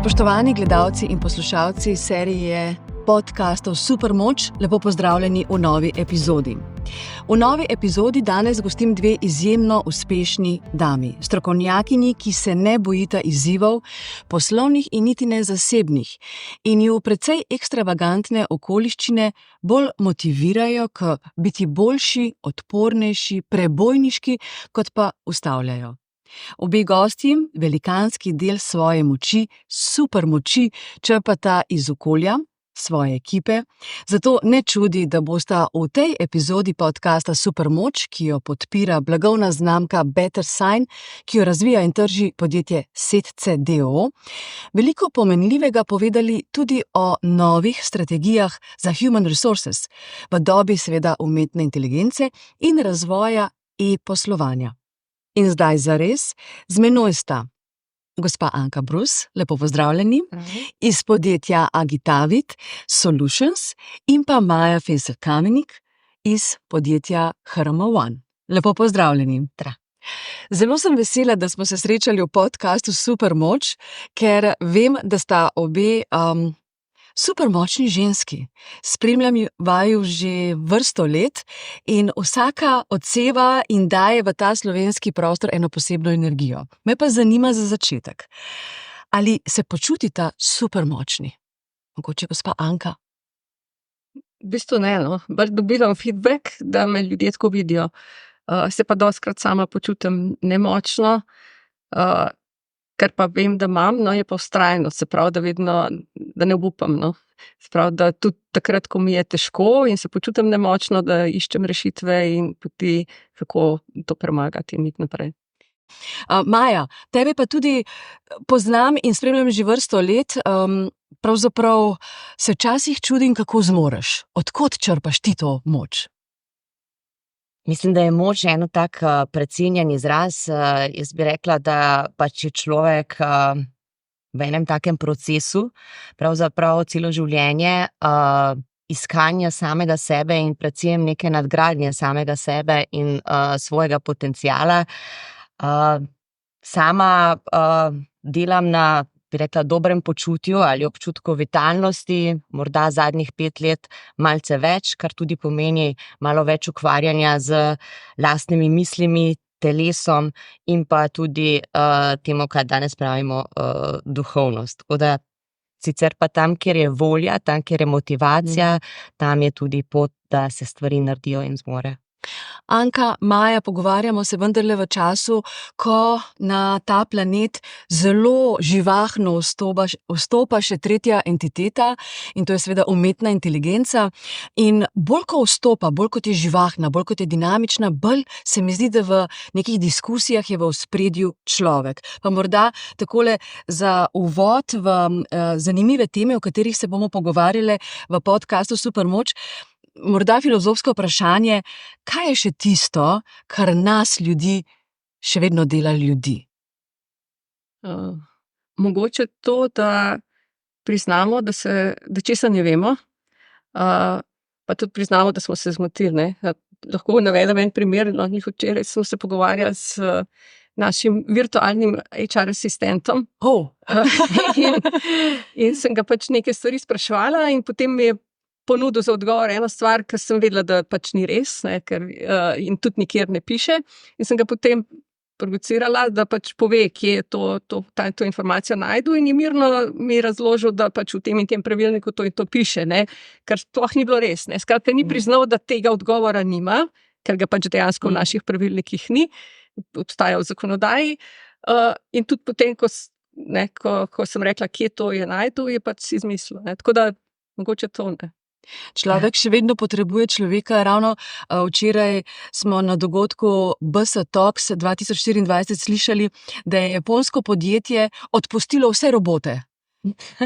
Spoštovani gledalci in poslušalci serije podcastov Supermoč, lepo pozdravljeni v novi epizodi. V novi epizodi danes gostim dve izjemno uspešni dami, strokovnjakinji, ki se ne bojita izzivov, poslovnih in niti ne zasebnih, in ju precej ekstravagantne okoliščine bolj motivirajo k biti boljši, odpornejši, prebojniški, kot pa ustavljajo. Obe gostji velikanski del svoje moči, supermoči, črpata iz okolja, svoje ekipe, zato ne čudi, da bosta v tej epizodi podcasta Supermoč, ki jo podpira blagovna znamka Better Sign, ki jo razvija in trži podjetje Setce d.o.o., veliko pomenljivega povedali tudi o novih strategijah za human resources, v dobi seveda umetne inteligence in razvoja e-poslovanja. In zdaj zares, z menoj sta gospa Anka Brus, lepo pozdravljeni, iz podjetja Agitavit Solutions, in pa Maja Fensel-Kamenik iz podjetja HRM1. Lepo pozdravljeni. Zelo sem vesela, da smo se srečali v podcastu Supermoč, ker vem, da sta obe supermočni ženski. Spremljam vaju že vrsto let in vsaka odseva in daje v ta slovenski prostor eno posebno energijo. Me pa zanima za začetek, ali se počutita supermočni? Mogoče gospa Anka? V bistvu ne, bolj dobivam feedback, da me ljudje tako vidijo. Se pa dostikrat sama počutim nemočno, ker pa vem, da imam, je pa vztrajnost, se pravi, da vedno, da ne obupam, Se pravi, da tudi takrat, ko mi je težko in se počutim nemočno, da iščem rešitve in poti, kako to premagati in iti naprej. Maja, tebe pa tudi poznam in spremljam že vrsto let, pravzaprav se včasih čudim, kako zmoreš. Od kod črpaš ti to moč? Mislim, da je moč eno tak precenjen izraz. Jaz bi rekla, da pač je človek v enem takem procesu, pravzaprav celo življenje, iskanja samega sebe in predvsem neke nadgradnje samega sebe in svojega potenciala. Sama delam na, bi rekla, dobrem počutju ali občutku vitalnosti, morda zadnjih 5 let malce več, kar tudi pomeni malo več ukvarjanja z lastnimi mislimi, telesom in pa tudi temu, kar danes pravimo duhovnost. Tako da sicer pa tam, kjer je volja, tam, kjer je motivacija, tam je tudi pot, da se stvari naredijo in zmore. Anka, Maja, pogovarjamo se vendarle v času, ko na ta planet zelo živahno vstopa še tretja entiteta, in to je seveda umetna inteligenca. In bolj ko vstopa, bolj kot je živahna, bolj kot je dinamična, bolj se mi zdi, da v nekih diskusijah je v ospredju človek. Pa morda takole za uvod v zanimive teme, o katerih se bomo pogovarjali v podcastu Supermoč, morda filozofsko vprašanje, kaj je še tisto, kar nas ljudi še vedno dela ljudi? Mogoče to, da priznamo, da česa ne vemo, pa tudi priznamo, da smo se zmotili. Lahko navedem en primer, včeraj smo se pogovarjali s našim virtualnim HR asistentom. In sem ga pač nekaj stvari spraševala in potem mi je ponudil za odgovor eno stvar, ker sem vedela, da pač ni res, ker in tudi nikjer ne piše. In sem ga potem provocirala, da pač pove, kje je to informacijo najdu, in je mirno mi razložil, da pač v tem in tem pravilniku to in to piše, ker sploh ni bilo res. Skratka, ni priznal, da tega odgovora nima, ker ga pač dejansko v naših pravilnikih ni, obstaja v zakonodaji. In tudi potem, ko sem rekla, kje to je najdu, je pač si izmislil. Tako da mogoče to ne. Človek še vedno potrebuje človeka. Ravno včeraj smo na dogodku BS Talks 2024 slišali, da je japonsko podjetje odpustilo vse robote.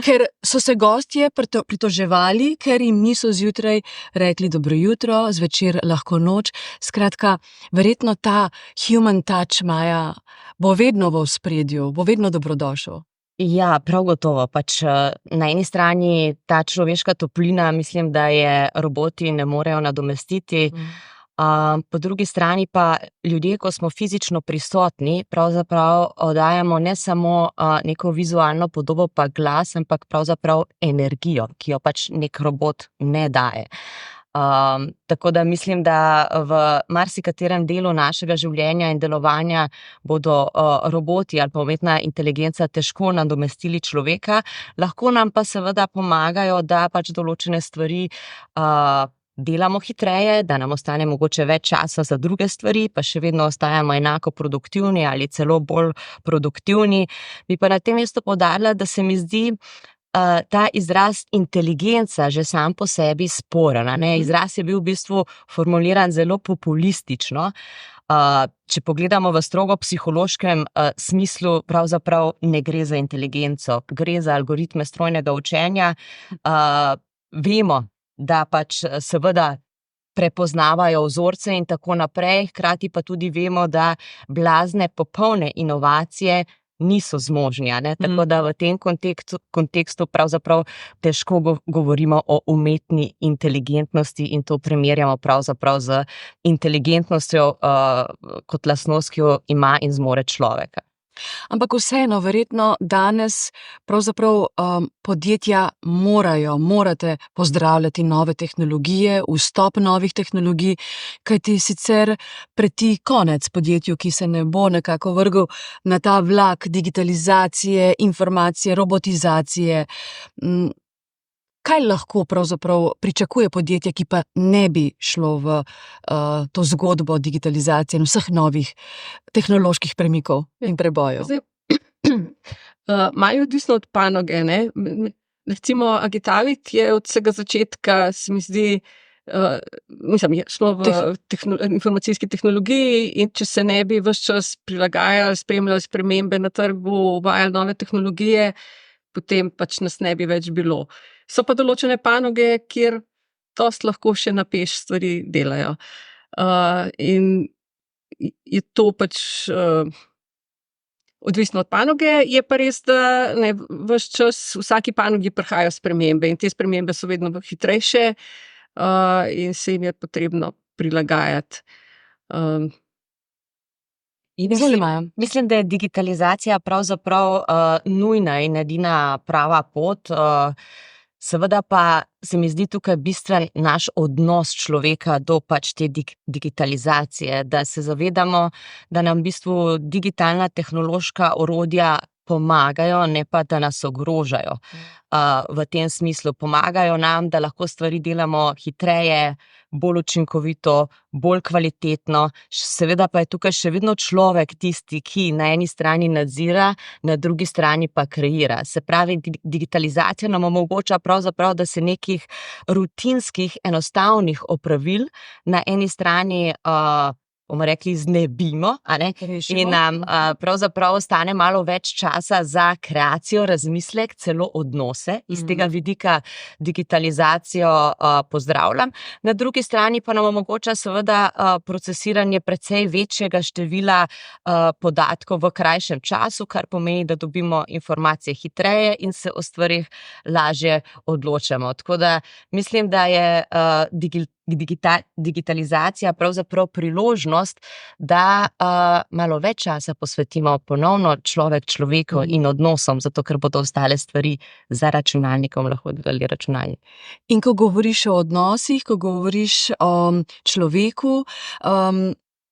Ker so se gostje pritoževali, ker jim niso zjutraj rekli dobro jutro, zvečer lahko noč. Skratka, verjetno ta human touch, Maja, bo vedno v ospredju, bo vedno dobrodošel. Ja, prav gotovo. Pač na eni strani ta človeška toplina, mislim, da je roboti ne morejo nadomestiti. Po drugi strani pa ljudje, ko smo fizično prisotni, pravzaprav oddajamo ne samo neko vizualno podobo pa glas, ampak pravzaprav energijo, ki jo pač nek robot ne daje. Tako da mislim, da v marsikaterem delu našega življenja in delovanja bodo roboti ali pa umetna inteligenca težko nadomestili človeka, lahko nam pa seveda pomagajo, da pač določene stvari delamo hitreje, da nam ostane mogoče več časa za druge stvari, pa še vedno ostajamo enako produktivni ali celo bolj produktivni. Bi pa na tem mestu poudarila, da se mi zdi ta izraz inteligenca že sam po sebi sporen. Izraz je bil v bistvu formuliran zelo populistično. Če pogledamo v strogo psihološkem smislu, pravzaprav ne gre za inteligenco, gre za algoritme strojnega učenja. Vemo, da pač seveda prepoznavajo vzorce in tako naprej, hkrati pa tudi vemo, da blazne popolne inovacije niso zmožni, Tako da v tem kontekstu pravzaprav težko govorimo o umetni inteligentnosti in to primerjamo pravzaprav z inteligentnostjo kot lastnost, ki jo ima in zmore človeka. Ampak vseeno, verjetno danes pravzaprav podjetja morate pozdravljati nove tehnologije, vstop novih tehnologij, kajti sicer preti konec podjetju, ki se ne bo nekako vrgel na ta vlak digitalizacije, informacije, robotizacije. Kaj lahko pravzaprav pričakuje podjetje, ki pa ne bi šlo v to zgodbo digitalizacije in vseh novih tehnoloških premikov in prebojev? Malo je odvisno od panoge. Recimo Agitavit je od vsega začetka, se mi zdi, je šlo v informacijski tehnologiji in če se ne bi ves čas prilagajali, spremljali spremembe na trgu, uvajali nove tehnologije, potem pač nas ne bi več bilo. So pa določene panoge, kjer dost lahko še na peš stvari delajo. In je to pač odvisno od panoge, je pa res, da ves čas v vsaki panogi prihajajo spremembe in te spremembe so vedno hitrejše in se jim je potrebno prilagajati. Mislim, da je digitalizacija pravzaprav nujna in edina prava pot. Seveda pa se mi zdi tukaj bistven naš odnos človeka do pač te digitalizacije, da se zavedamo, da nam v bistvu digitalna tehnološka orodja pomagajo, ne pa da nas ogrožajo. V tem smislu pomagajo nam, da lahko stvari delamo hitreje, bolj učinkovito, bolj kvalitetno. Seveda pa je tukaj še vedno človek tisti, ki na eni strani nadzira, na drugi strani pa kreira. Se pravi, digitalizacija nam omogoča pravzaprav, da se nekih rutinskih, enostavnih opravil na eni strani bomo rekli, znebimo, in nam pravzaprav ostane malo več časa za kreacijo, razmislek, celo odnose. Iz tega vidika digitalizacijo pozdravljam. Na drugi strani pa nam omogoča seveda procesiranje precej večjega števila podatkov v krajšem času, kar pomeni, da dobimo informacije hitreje in se o stvarih lažje odločamo. Tako da mislim, da je digitalizacija pravzaprav priložnost, da malo več časa posvetimo ponovno človeku in odnosom, zato ker bodo ostale stvari za računalnikom lahko delali računalnik. In ko govoriš o odnosih, ko govoriš o človeku,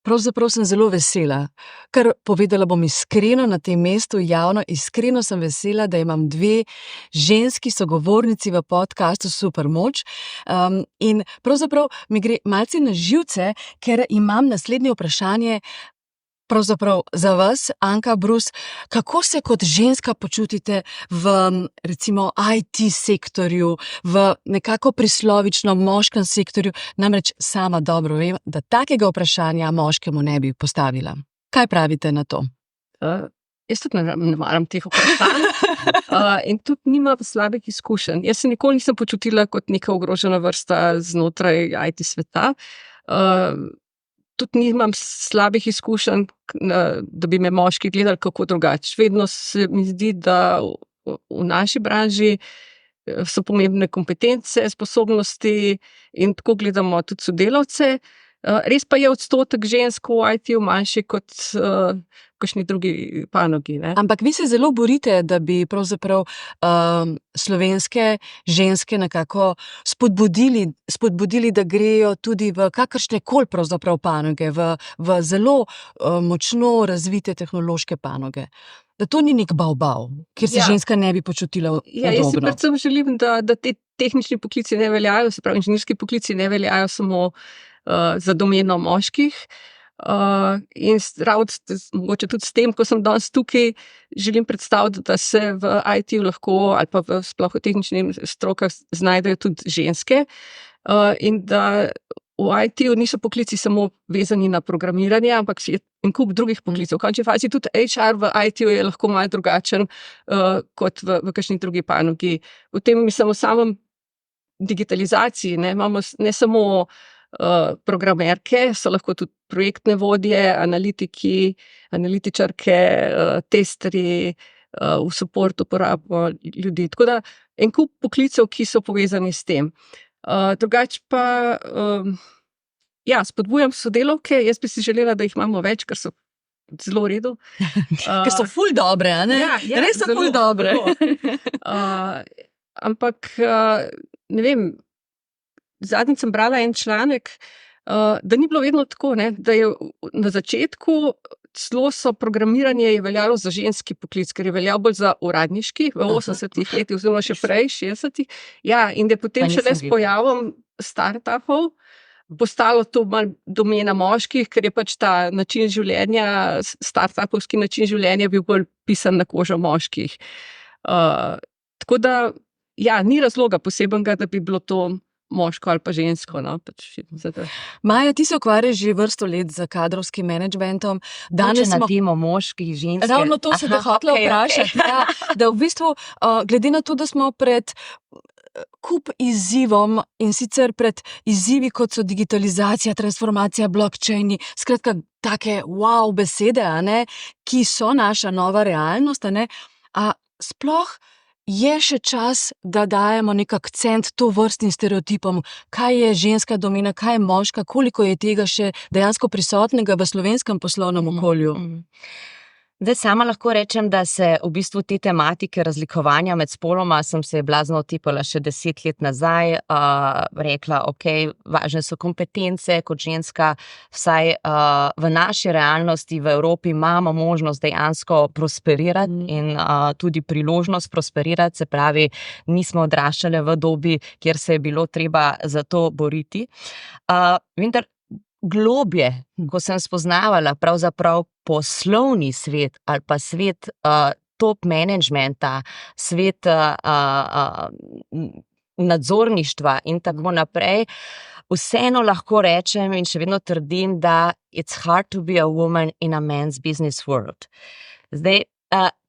pravzaprav sem zelo vesela, ker povedala bom iskreno na tem mestu, javno, iskreno sem vesela, da imam 2 ženski sogovornici v podcastu Supermoč. In pravzaprav mi gre malce na živce, ker imam naslednje vprašanje pravzaprav za vas, Anka Brus. Kako se kot ženska počutite v recimo IT sektorju, v nekako prislovično moškem sektorju? Namreč sama dobro vem, da takega vprašanja moškemu ne bi postavila. Kaj pravite na to? Jaz tudi ne maram teh vprašanj in tudi nima slabih izkušenj. Jaz se nikoli nisem počutila kot neka ogrožena vrsta znotraj IT sveta. Tudi nimam slabih izkušenj, da bi me moški gledali kako drugače. Vedno se mi zdi, da v naši branži so pomembne kompetence, sposobnosti in tako gledamo tudi sodelavce. Res pa je odstotek žensk v IT-ju manjši kot kakšni drugi panogi. Ne? Ampak vi se zelo borite, da bi pravzaprav slovenske ženske nekako spodbudili, da grejo tudi v kakršne koli pravzaprav panoge, v zelo močno razvite tehnološke panoge. Da to ni nek bav, kjer se ženska ne bi počutila udobno. Jaz si predvsem želim, da te tehnični poklici ne veljajo, se pravi, inženirski poklici ne veljajo samo za domeno moških. In mogoče tudi s tem, ko sem danes tukaj, želim predstaviti, da se v IT-ju lahko ali pa sploh v tehničnih strokah znajdejo tudi ženske in da v IT-ju niso poklici samo vezani na programiranje, ampak je en kup drugih poklicov. V končni fazi tudi HR v IT-ju je lahko malo drugačen kot v kakšni drugi panogi. Potem mislim o samem digitalizaciji, imamo ne samo programerke, so lahko tudi projektne vodje, analitičarke, testerji, v support uporabo ljudi. Tako da en kup poklicev, ki so povezani s tem. Drugače pa, spodbujam sodelavke, jaz bi si želela, da jih imamo več, ker so zelo v redu. Ker so ful dobre, a ne? Ja, res so ful dobre. Ampak, ne vem, zadnjič sem brala en članek, da ni bilo vedno tako, ne, da je na začetku celo so programiranje je veljalo za ženski poklic, ker je veljal bolj za uradniški v 80-ih letih, oziroma še prej, 60-ih. Ja, in da je potem šele s pojavom startupov postalo to malo domena moških, ker je pač ta način življenja, startupovski način življenja bil bolj pisan na kožo moških. Tako da, ni razloga posebenega, da bi bilo to moško ali pa žensko. No? Maja, ti se ukvarjaš že vrsto let z kadrovskim menedžmentom. Danes na temo moških, ženske. Ravno to se te hotela vprašati. Ja, da v bistvu, glede na to, da smo pred kup izzivom in sicer pred izzivi, kot so digitalizacija, transformacija, blockchaini, skratka, take wow besede, a ne, ki so naša nova realnost, a ne, a sploh je še čas, da dajemo nek akcent to vrstnim stereotipom, kaj je ženska domena, kaj je moška, koliko je tega še dejansko prisotnega v slovenskem poslovnem okolju. Zdaj sama lahko rečem, da se v bistvu te tematike razlikovanja med spoloma sem se blazno otipala še 10 let nazaj, rekla, važne so kompetence kot ženska, vsaj v naši realnosti v Evropi imamo možnost dejansko prosperirati in tudi priložnost prosperirati, se pravi, nismo odraščale v dobi, kjer se je bilo treba za to boriti. Vendar globje, ko sem spoznavala pravzaprav poslovni svet ali pa svet top managementa, svet nadzorništva in tako naprej, vseeno lahko rečem in še vedno trdim, da it's hard to be a woman in a man's business world. Zdaj,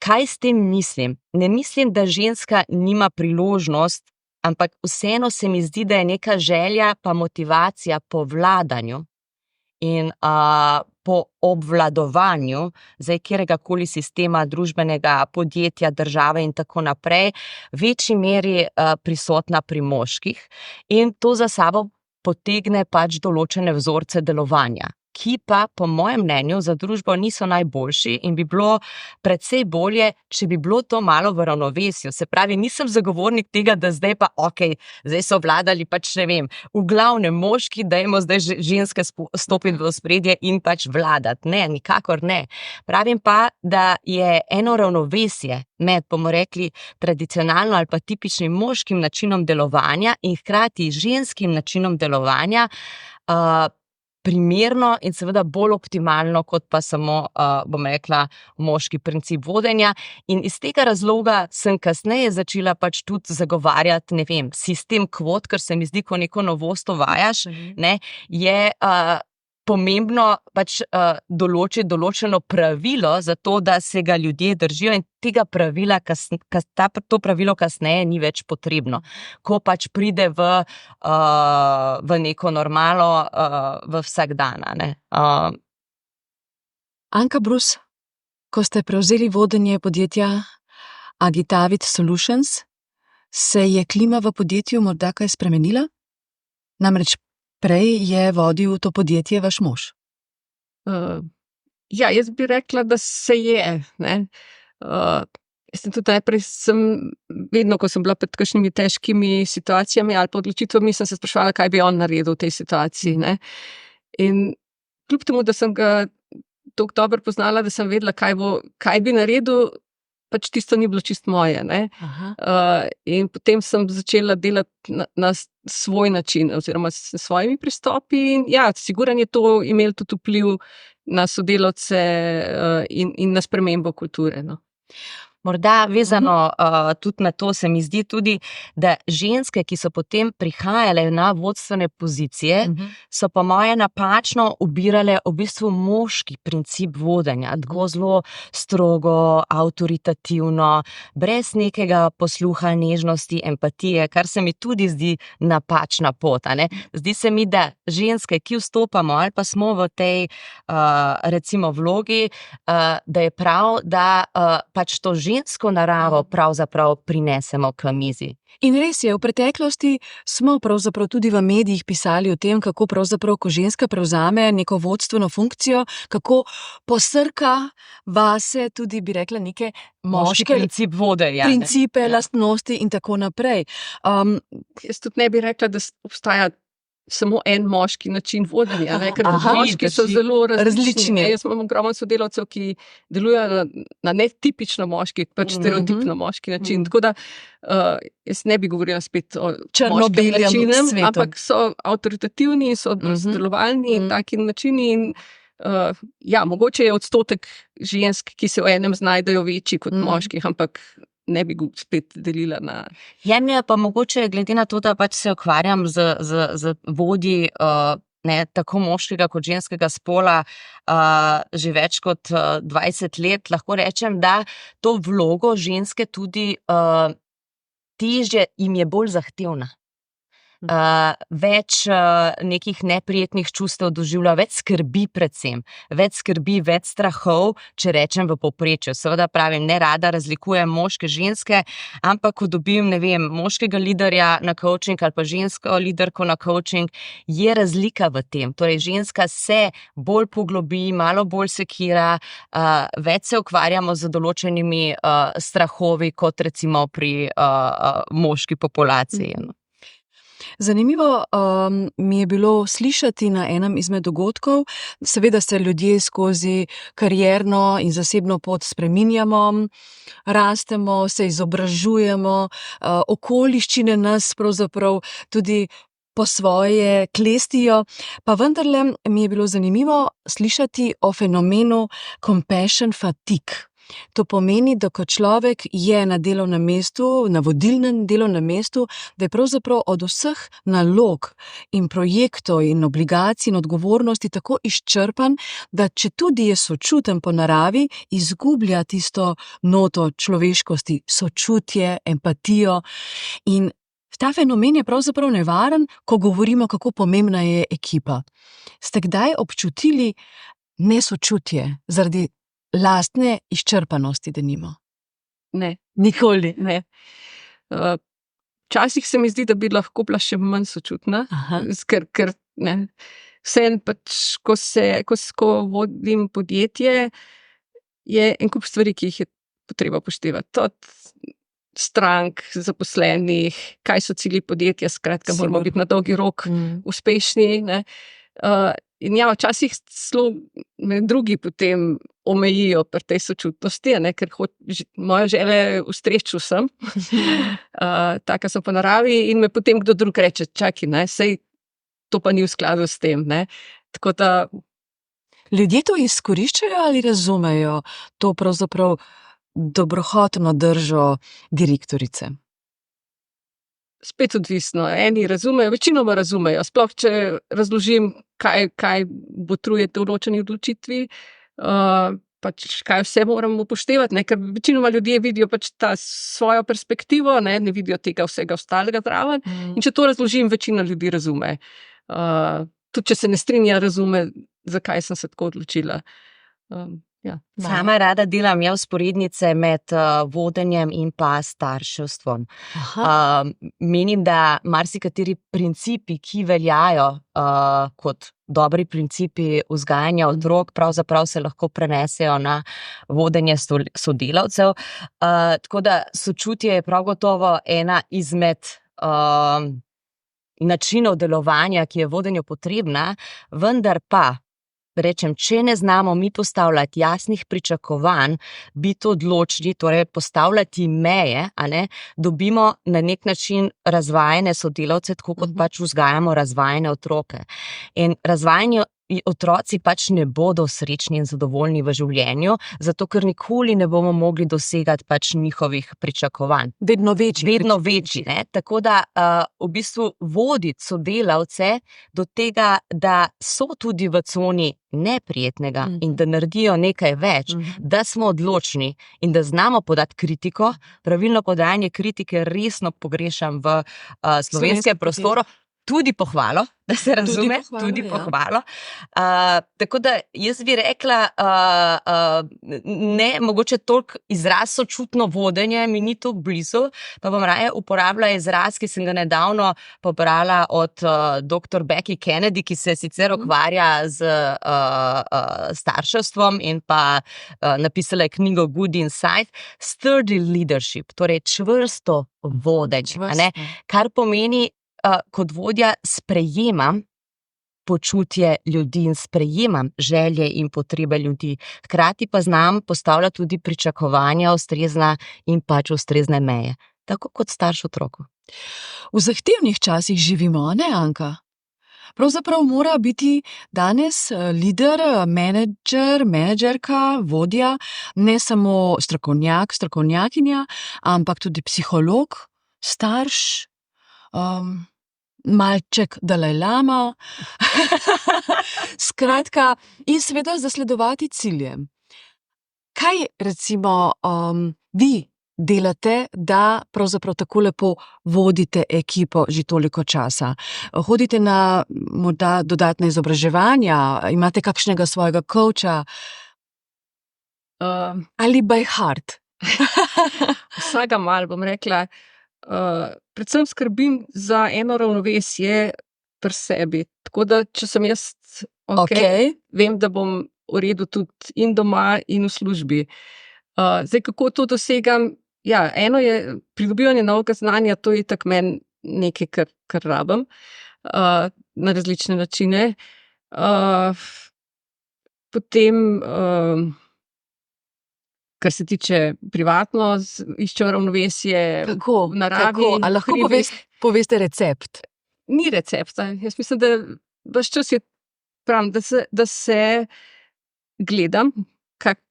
kaj s tem mislim? Ne mislim, da ženska nima priložnost, ampak vseeno se mi zdi, da je neka želja pa motivacija po vladanju in po obvladovanju zdaj kjerkoli sistema, družbenega, podjetja, države in tako naprej, v večji meri prisotna pri moških in to za sabo potegne pač določene vzorce delovanja, ki pa po mojem mnenju za družbo niso najboljši in bi bilo precej bolje, če bi bilo to malo v ravnovesju. Se pravi, nisem zagovornik tega, da zdaj pa zdaj so vladali pač ne vem, v glavnem moški, dajmo zdaj ženske stopiti v ospredje in pač vladati. Ne, nikakor ne. Pravim pa, da je eno ravnovesje med, bomo rekli, tradicionalno ali pa tipičnim moškim načinom delovanja in hkrati ženskim načinom delovanja primerno in seveda bolj optimalno, kot pa samo, bom rekla, moški princip vodenja. In iz tega razloga sem kasneje začela pač tudi zagovarjati, ne vem, sistem kvot, ker se mi zdi, ko neko novost uvajaš, ne, je pomembno pač določiti določeno pravilo za to, da se ga ljudje držijo in tega pravila, to pravilo kasneje ni več potrebno, ko pač pride v neko normalo v vsak dan. Anka Brus, ko ste prevzeli vodenje podjetja Agitavit Solutions, se je klima v podjetju morda kaj spremenila? Namreč Prej je vodil to podjetje vaš mož. Ja, jaz bi rekla, da se je, ne. Jaz sem tudi najprej vedno, ko sem bila pred kakšnimi težkimi situacijami ali pa odločitvami, sem se spraševala, kaj bi on naredil v tej situaciji, ne. In kljub temu, da sem ga toliko dobro poznala, da sem vedela, kaj bi naredil, pač tisto ni bilo čisto moje, ne. In potem sem začela delati na svoj način oziroma s svojimi pristopi in ja, sigurno je to imelo tudi vpliv na sodelavce, in na spremembo kulture, no. Morda vezano tudi na to se mi zdi tudi, da ženske, ki so potem prihajale na vodstvene pozicije, so po moje napačno ubirale v bistvu moški princip vodenja, tako zelo strogo, avtoritativno, brez nekega posluha, nežnosti, empatije, kar se mi tudi zdi napačna pot, a ne. Zdi se mi, da ženske, ki vstopamo ali pa smo v tej recimo vlogi, da je prav, da pač to žensko naravo pravzaprav prinesemo k mizi. In res je, v preteklosti smo pravzaprav tudi v medijih pisali o tem, kako pravzaprav, ko ženska prevzame neko vodstveno funkcijo, kako posrka vase tudi, bi rekla, neke moške princip vodenja, principe, lastnosti in tako naprej. Jaz tudi ne bi rekla, da obstaja samo en moški način vodenja, ne, ker moški so zelo različni. Jaz imam ogromno sodelavcev, ki delujejo na netipično moški, pač stereotipno moški način. Tako da jaz ne bi govorila spet o moškem načinem, ampak so avtoritativni, so sodelovalni in taki načini in ja, mogoče je odstotek žensk, ki se v enem znajdejo večji kot moških, ampak ne bi spet delila na... Jemlje pa mogoče, glede na to, da pač se ukvarjam z vodji tako moškega kot ženskega spola že več kot 20 let, lahko rečem, da to vlogo ženske tudi težje jim je bolj zahtevna. Več nekih neprijetnih čustev doživlja, več skrbi predvsem, več strahov, če rečem v povprečju. Seveda pravim, ne rada razlikujem moške, ženske, ampak ko dobim, ne vem, moškega liderja na coaching ali pa žensko liderko na coaching, je razlika v tem. Torej, ženska se bolj poglobi, malo bolj sekira, več se ukvarjamo z določenimi strahovi, kot recimo pri moški populaciji. Zanimivo mi je bilo slišati na enem izmed dogodkov, seveda se ljudje skozi karierno in zasebno pot spreminjamo, rastemo, se izobražujemo, okoliščine nas pravzaprav tudi po svoje klestijo, pa vendarle mi je bilo zanimivo slišati o fenomenu compassion fatigue. To pomeni, da ko človek je na delovnem mestu, na vodilnem delovnem mestu, da je pravzaprav od vseh nalog in projektov in obligacij in odgovornosti tako izčrpan, da če tudi je sočuten po naravi, izgublja tisto noto človeškosti, sočutje, empatijo. In ta fenomen je pravzaprav nevaren, ko govorimo, kako pomembna je ekipa. Ste kdaj občutili nesočutje zaradi lastne izčrpanosti, denimo? Ne. Nikoli? Ne. Včasih se mi zdi, da bi lahko bila še manj sočutna, ker ne, vseeno pač, ko vodim podjetje, je en kup stvari, ki jih je potreba upoštevati. Od strank, zaposlenih, kaj so cilji podjetja, skratka, moramo biti na dolgi rok uspešni, ne. In ja, včasih celo me drugi potem omejijo pri tej sočutnosti, ne, ker moja želja je ustreči vsem, taka sem po naravi in me potem kdo drug reče, čakaj, ne, sej to pa ni v skladu s tem, ne. Tako da... Ljudje to izkoriščajo ali razumejo to pravzaprav dobrohotno držo direktorice? Spet odvisno. Eni razumejo, večinoma razumejo. Sploh, če razložim, kaj botruje določeni odločitvi, pač kaj vse moram upoštevati, ne, ker večinoma ljudje vidijo pač ta svojo perspektivo, ne vidijo tega vsega ostalega zraven. In če to razložim, večina ljudi razume. Tudi če se ne strinja, razume, zakaj sem se tako odločila. Ja. Sama rada delam vzporednice med vodenjem in pa starševstvom. Menim, da marsikateri principi, ki veljajo kot dobri principi vzgajanja otrok, pravzaprav se lahko prenesejo na vodenje sodelavcev. Tako da sočutje je prav gotovo ena izmed načinov delovanja, ki je vodenju potrebna, vendar pa rečem, če ne znamo mi postavljati jasnih pričakovanj, biti odločni, torej postavljati meje, dobimo na nek način razvajene sodelavce, tako kot pač vzgajamo razvajene otroke. In razvajeni otroci pač ne bodo srečni in zadovoljni v življenju, zato ker nikoli ne bomo mogli dosegati pač njihovih pričakovanj. Vedno večji. Tako da v bistvu voditi sodelavce do tega, da so tudi v coni neprijetnega in da naredijo nekaj več, da smo odločni in da znamo podati kritiko. Pravilno podajanje kritike resno pogrešam v slovenskem prostoru. Tudi pohvalo, da se razume, tudi pohvalo. Tako da jaz bi rekla, ne mogoče toliko izraz sočutno vodenje, mi ni toliko blizu, pa bom raje uporabila izraz, ki sem ga nedavno pobrala od dr. Becky Kennedy, ki se sicer ukvarja z starševstvom in pa napisala je knjigo Good Insight, Sturdy Leadership, torej čvrsto vodenje, kar pomeni, kot vodja sprejemam počutje ljudi in sprejemam želje in potrebe ljudi. Hkrati pa znam postavljati tudi pričakovanja ustrezna in pač ustrezne meje. Tako kot starš otroku. V zahtevnih časih živimo, ne, Anka? Pravzaprav mora biti danes lider, menedžerka, vodja, ne samo strokovnjakinja, ampak tudi psiholog, starš, malček Dalaj Lama, skratka, in seveda zasledovati cilje. Kaj recimo vi delate, da pravzaprav tako lepo vodite ekipo že toliko časa? Hodite na morda dodatna izobraževanja, imate kakšnega svojega coacha ali by heart? Vsega malo, bom rekla. Predvsem skrbim za eno ravnovesje pri sebi. Tako da, če sem jaz vem, da bom v redu tudi in doma in v službi. Zdaj, kako to dosegam? Ja, eno je pridobivanje novega znanja, to je itak meni nekaj, kar rabim na različne načine. Potem kar se tiče privatno, iščejo ravnovesje v naravi. A lahko poveste recept? Ni recepta. Jaz mislim, da ves čas je pravim, da se gledam,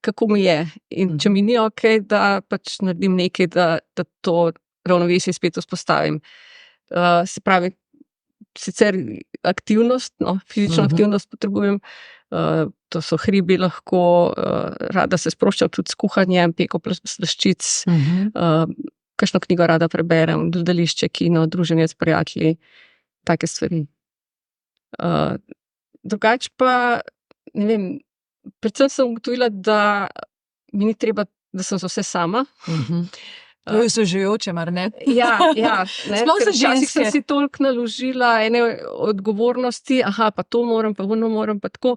kako mi je. In če mi ni okej, da pač naredim nekaj, da to ravnovesje spet vzpostavim. Se pravi, sicer aktivnost, fizično aktivnost potrebujem, to so hribi lahko, rada se sproščam tudi s kuhanjem, peko slaščic, kakšno knjigo rada preberem, gledališče, kino, druženje s prijatelji, take stvari. Drugače pa, ne vem, predvsem sem ugotovila, da mi ni treba, da sem za vse sama. To je sožujoče, mar ne? Ja. Sploh za ženske. Sem si toliko naložila ene odgovornosti, pa to moram, pa ono moram, pa tako.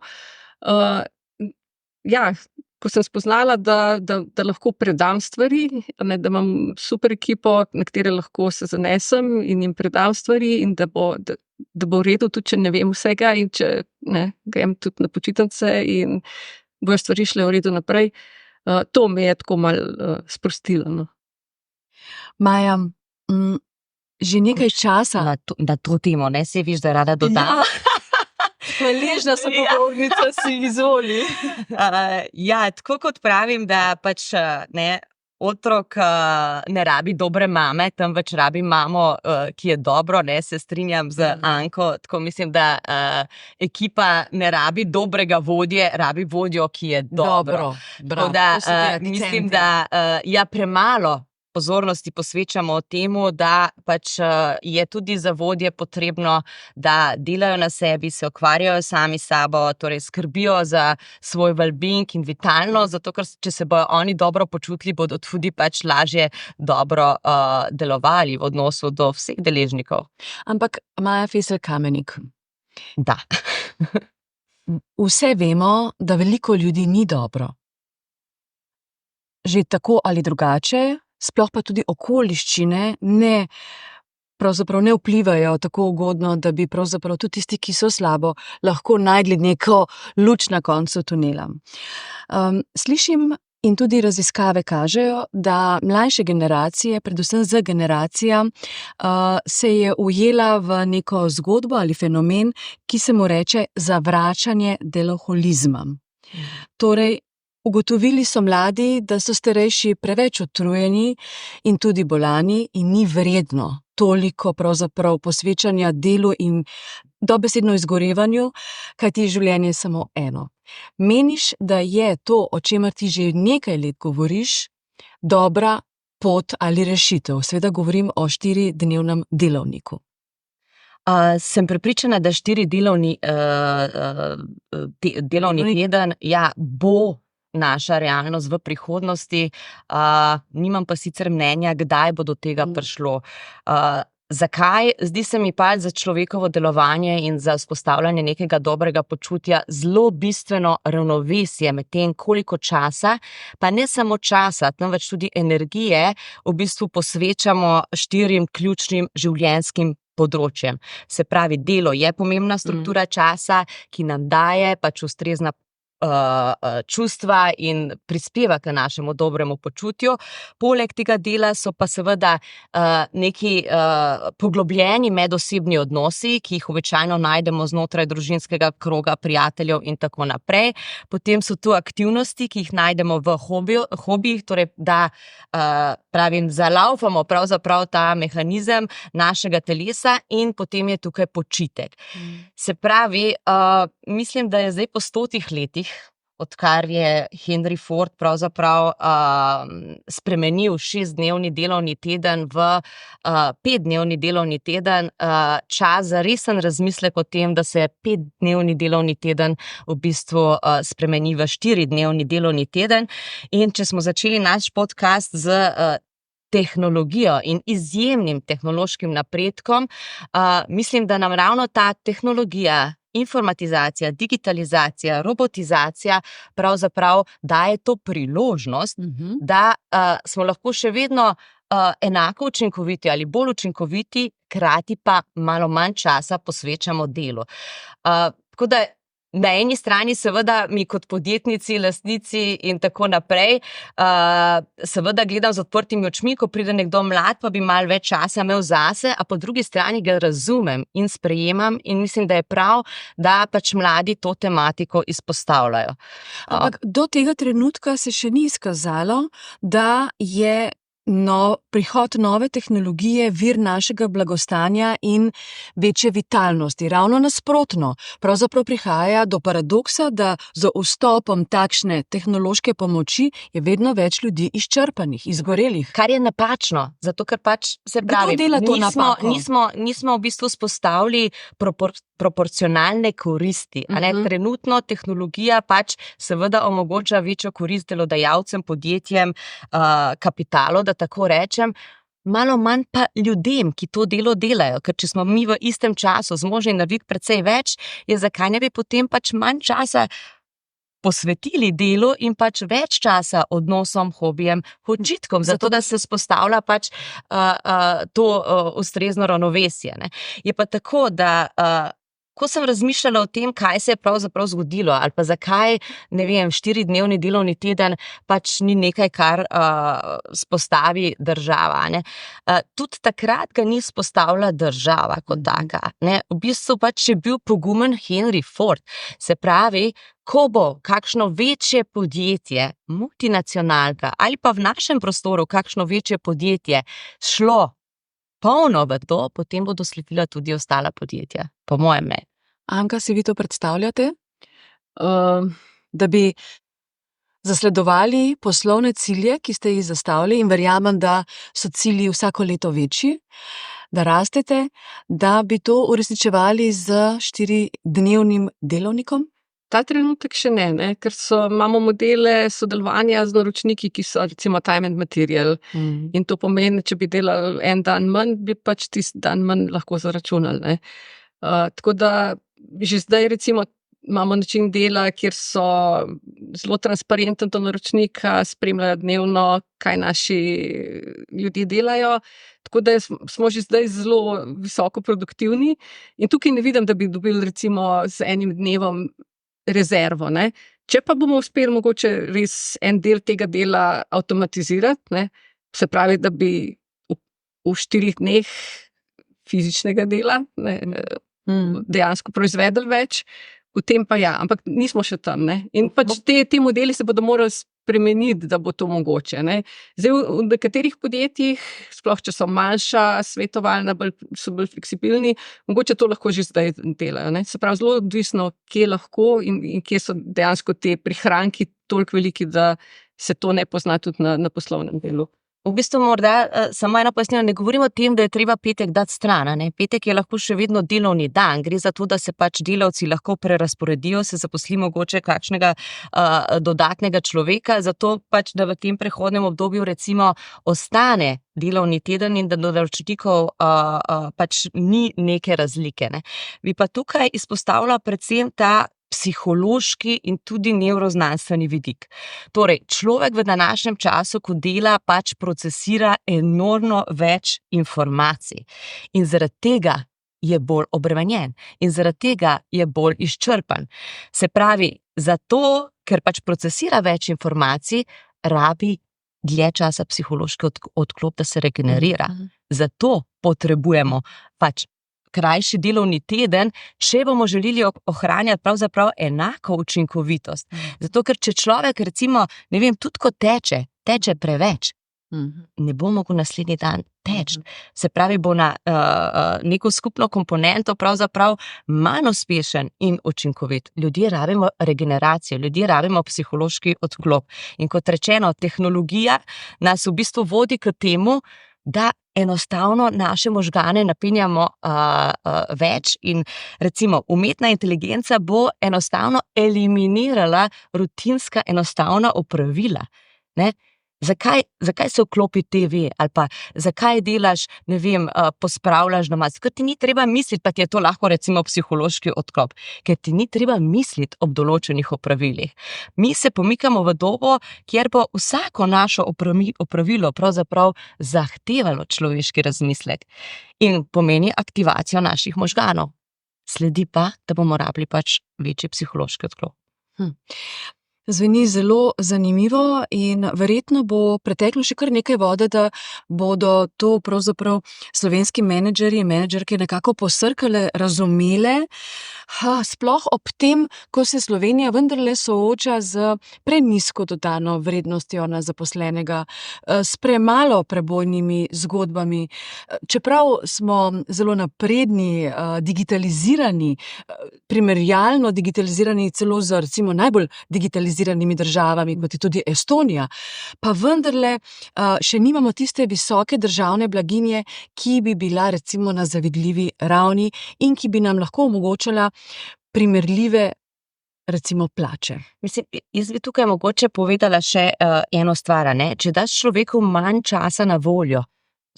Ko sem spoznala, da lahko predam stvari, da imam super ekipo, na katere lahko se zanesem in jim predam stvari in da bo v redu, tudi če ne vem vsega in če grem tudi na počitnice in bojo stvari šle v redu naprej. To me je tako malo sprostilo. Maja, že nekaj časa... Na to temo, ne se viš, da rada dodam. Hvaležna sem govornica, si izvoli. Tako kot pravim, da pač otrok ne rabi dobre mame, temveč rabi mamo, ki je dobro, se strinjam z Anko, tako mislim, da ekipa ne rabi dobrega vodje, rabi vodjo, ki je dobro. Tako da mislim, da premalo pozornosti posvečamo temu, da pač je tudi za vodje potrebno, da delajo na sebi, se ukvarjajo sami s sabo, torej skrbijo za svoj well-being in vitalnost, zato ker če se bojo oni dobro počutili, bodo tudi pač lažje dobro delovali v odnosu do vseh deležnikov. Ampak Maja Fesel Kamenik, Da. vse vemo, da veliko ljudi ni dobro. Že tako ali drugače, sploh pa tudi okoliščine pravzaprav ne vplivajo tako ugodno, da bi pravzaprav tudi tisti, ki so slabo, lahko najdli neko luč na koncu tunela. Slišim in tudi raziskave kažejo, da mlajše generacije, predvsem Z generacija, se je ujela v neko zgodbo ali fenomen, ki se mu reče zavračanje deloholizma. Torej, ugotovili so mladi, da so starejši preveč utrujeni in tudi bolani in ni vredno toliko pravzaprav posvečanja delu in dobesedno izgorevanju, kajti življenje je samo eno. Meniš, da je to, o čemer ti že nekaj let govoriš, dobra pot ali rešitev? Seveda govorim o 4-dnevnem delovniku. Sem prepričana, da 4-delovni teden bo naša realnost v prihodnosti. Nimam pa sicer mnenja, kdaj bo do tega prišlo. Zakaj? Zdi se mi pa za človekovo delovanje in za vzpostavljanje nekega dobrega počutja zelo bistveno ravnovesje med tem, koliko časa, pa ne samo časa, temveč tudi energije, v bistvu posvečamo 4 ključnim življenjskim področjem. Se pravi, delo je pomembna struktura časa, ki nam daje pač ustrezna čustva in prispeva k našemu dobremu počutju. Poleg tega dela so pa seveda neki poglobljeni medosebni odnosi, ki jih običajno najdemo znotraj družinskega kroga, prijateljev in tako naprej. Potem so tu aktivnosti, ki jih najdemo v hobijih, torej da zalaufamo pravzaprav ta mehanizem našega telesa in potem je tukaj počitek. Se pravi, mislim, da je zdaj po 100 letih, odkar je Henry Ford pravzaprav spremenil 6-dnevni delovni teden v 5-dnevni delovni teden, čas za resen razmislek o tem, da se 5-dnevni delovni teden v bistvu spremeni v 4-dnevni delovni teden. In če smo začeli naš podcast z tehnologijo in izjemnim tehnološkim napredkom, mislim, da nam ravno ta tehnologija, informatizacija, digitalizacija, robotizacija pravzaprav daje to priložnost, da smo lahko še vedno enako učinkoviti ali bolj učinkoviti, hkrati pa malo manj časa posvečamo delu. Tako da na eni strani seveda mi kot podjetnici, lastnici in tako naprej, seveda gledam z odprtimi očmi, ko pride nekdo mlad, pa bi malo več časa imel zase, a po drugi strani ga razumem in sprejemam in mislim, da je prav, da pač mladi to tematiko izpostavljajo. Ampak do tega trenutka se še ni izkazalo, da je prihod nove tehnologije vir našega blagostanja in večje vitalnosti. Ravno nasprotno, pravzaprav prihaja do paradoksa, da z vstopom takšne tehnološke pomoči je vedno več ljudi izčrpanih, izgorelih. Kar je napačno, zato ker pač se pravi, nismo v bistvu spostavili proporcionalne koristi. Trenutno tehnologija pač seveda omogoča večjo korist delodajalcem, podjetjem, kapitalu, da tako rečem, malo manj pa ljudem, ki to delo delajo, ker če smo mi v istem času zmožni narediti precej več, je zakaj ne bi potem pač manj časa posvetili delu in pač več časa odnosom, hobijem, počitkom, zato da se vzpostavlja pač to ustrezno ravnovesje. Je pa tako, da ko sem razmišljala o tem, kaj se je pravzaprav zgodilo ali pa zakaj, 4-dnevni delovni teden pač ni nekaj, kar spostavi država. Tudi takrat ga ni spostavila država kot taka. V bistvu pač je bil pogumen Henry Ford. Se pravi, ko bo kakšno večje podjetje, multinacionalka ali pa v našem prostoru kakšno večje podjetje šlo polno v to, potem bodo sledila tudi ostala podjetja, po mojem mnenju. Anka, si vi to predstavljate? Da bi zasledovali poslovne cilje, ki ste jih zastavili, in verjamem, da so cilji vsako leto večji, da rastete, da bi to uresničevali z 4-dnevnim delovnikom? Ta trenutek še ne, ker imamo modele sodelovanja z naročniki, ki so recimo time and material. In to pomeni, če bi delali en dan manj, bi pač tisti dan manj lahko zaračunali. Ne. Tako da že zdaj recimo imamo način dela, kjer so zelo transparentni do naročnika, spremljajo dnevno, kaj naši ljudje delajo. Tako da smo že zdaj zelo visoko produktivni in tukaj ne vidim, da bi dobili recimo z enim dnevom rezervo. Ne. Če pa bomo uspeli mogoče res en del tega dela avtomatizirati, ne, se pravi, da bi v 4 dneh fizičnega dela dejansko proizvedli več, potem pa ja, ampak nismo še tam. Ne. In pač te modeli se bodo morali spremeniti, da bo to mogoče. Ne. Zdaj v nekaterih podjetjih, sploh če so manjša, svetovalna, so bolj fleksibilni, mogoče to lahko že zdaj delajo. Ne. Se pravi, zelo odvisno, kje lahko in kje so dejansko te prihranki toliko veliki, da se to ne pozna tudi na poslovnem delu. V bistvu morda samo eno pojasnilo, ne govorimo o tem, da je treba petek dati stran. Ne? Petek je lahko še vedno delovni dan. Gre za to, da se pač delavci lahko prerasporedijo, se zaposli mogoče kakšnega dodatnega človeka, zato pač, da v tem prehodnem obdobju recimo ostane delovni teden in da do naročnikov pač ni neke razlike. Ne? Bi pa tukaj izpostavila predvsem ta psihološki in tudi nevroznanstveni vidik. Torej, človek v današnjem času, ko dela, pač procesira enormno več informacij in zaradi tega je bolj obremenjen in zaradi tega je bolj izčrpan. Se pravi, zato, ker pač procesira več informacij, rabi dlje časa psihološki odklop, da se regenerira. Zato potrebujemo pač krajši delovni teden, če bomo želeli ohranjati pravzaprav enako učinkovitost. Zato, ker če človek recimo, ne vem, tudi ko teče preveč, ne bo mogel naslednji dan teči. Se pravi, bo na neko skupno komponento pravzaprav manj uspešen in učinkovit. Ljudje rabimo regeneracijo, ljudje rabimo psihološki odklop. In kot rečeno, tehnologija nas v bistvu vodi k temu, da enostavno naše možgane napenjamo več in recimo umetna inteligenca bo enostavno eliminirala rutinska enostavna opravila. Ne? Zakaj se vklopi TV ali pa zakaj delaš, ne vem, pospravljaš doma? Ker ti ni treba misliti, pa ti je to lahko recimo psihološki odklop, ker ti ni treba misliti ob določenih opravilih. Mi se pomikamo v dobo, kjer bo vsako našo opravilo pravzaprav zahtevalo človeški razmislek in pomeni aktivacijo naših možganov. Sledi pa, da bomo rabili pač večji psihološki odklop. Zveni zelo zanimivo in verjetno bo preteklo še kar nekaj vode, da bodo to pravzaprav slovenski menedžerji in menedžerke nekako posrkale, razumele, sploh ob tem, ko se Slovenija vendarle sooča z prenizko dodano vrednostjo na zaposlenega, s premalo prebojnimi zgodbami. Čeprav smo zelo napredni, digitalizirani, primerjalno digitalizirani celo z recimo najbolj digitaliziranimi državami, kot je tudi Estonija, pa vendarle še nimamo tiste visoke državne blaginje, ki bi bila recimo na zavidljivi ravni in ki bi nam lahko omogočala primerljive recimo plače. Mislim, jaz bi tukaj mogoče povedala še eno stvar, ne? Če daš človeku manj časa na voljo,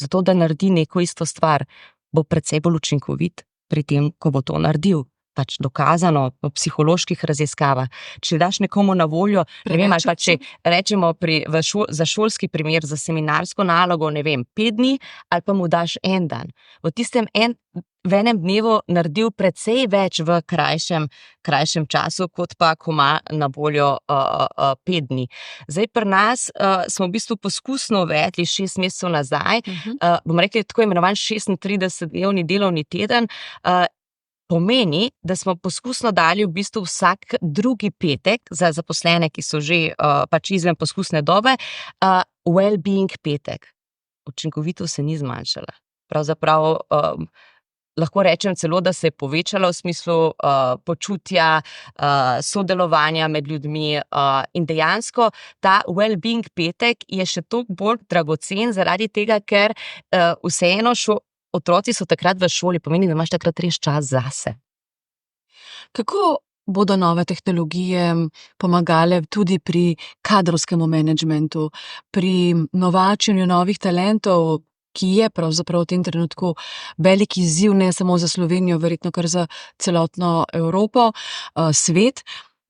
zato da naredi neko isto stvar, bo precej bolj učinkovit pri tem, ko bo to naredil. Pač dokazano v psiholoških raziskavah. Če daš nekomu na voljo, ne vem, ali pa če rečemo za šolski primer, za seminarsko nalogo, ne vem, 5 dni, ali pa mu daš en dan. V enem dnevu naredil precej več v krajšem času, kot pa ko ima na voljo 5 dni. Zdaj pri nas smo v bistvu poskusno uvedli 6 mesecev nazaj, bomo rekli tako imenovan 36-dnevni delovni teden, pomeni, da smo poskusno dali v bistvu vsak drugi petek za zaposlene, ki so že pač izven poskusne dobe, well-being petek. Učinkovitost se ni zmanjšala. Pravzaprav lahko rečem celo, da se je povečala v smislu počutja, sodelovanja med ljudmi in dejansko ta well-being petek je še toliko bolj dragocen zaradi tega, ker vseeno otroci so takrat v šoli, pomeni, da imaš takrat res čas zase. Kako bodo nove tehnologije pomagale tudi pri kadrovskem menedžmentu, pri novačenju novih talentov, ki je pravzaprav v tem trenutku velik izziv ne samo za Slovenijo, verjetno kar za celotno Evropo, svet.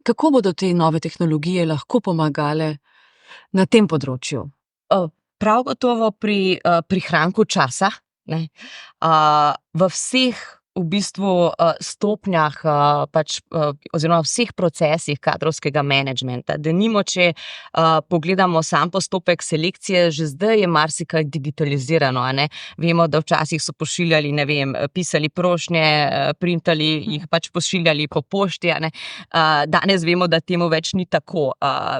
Kako bodo te nove tehnologije lahko pomagale na tem področju? Prav gotovo pri prihranku časa, ne, v vseh v bistvu stopnjah oziroma vseh procesih kadrovskega menedžmenta. Denimo, če pogledamo sam postopek selekcije, že zdaj je marsikaj digitalizirano, a ne. Vemo, da včasih so pošiljali, ne vem, pisali prošnje, printali, jih pač pošiljali po pošti, a ne. Danes vemo, da temu več ni tako.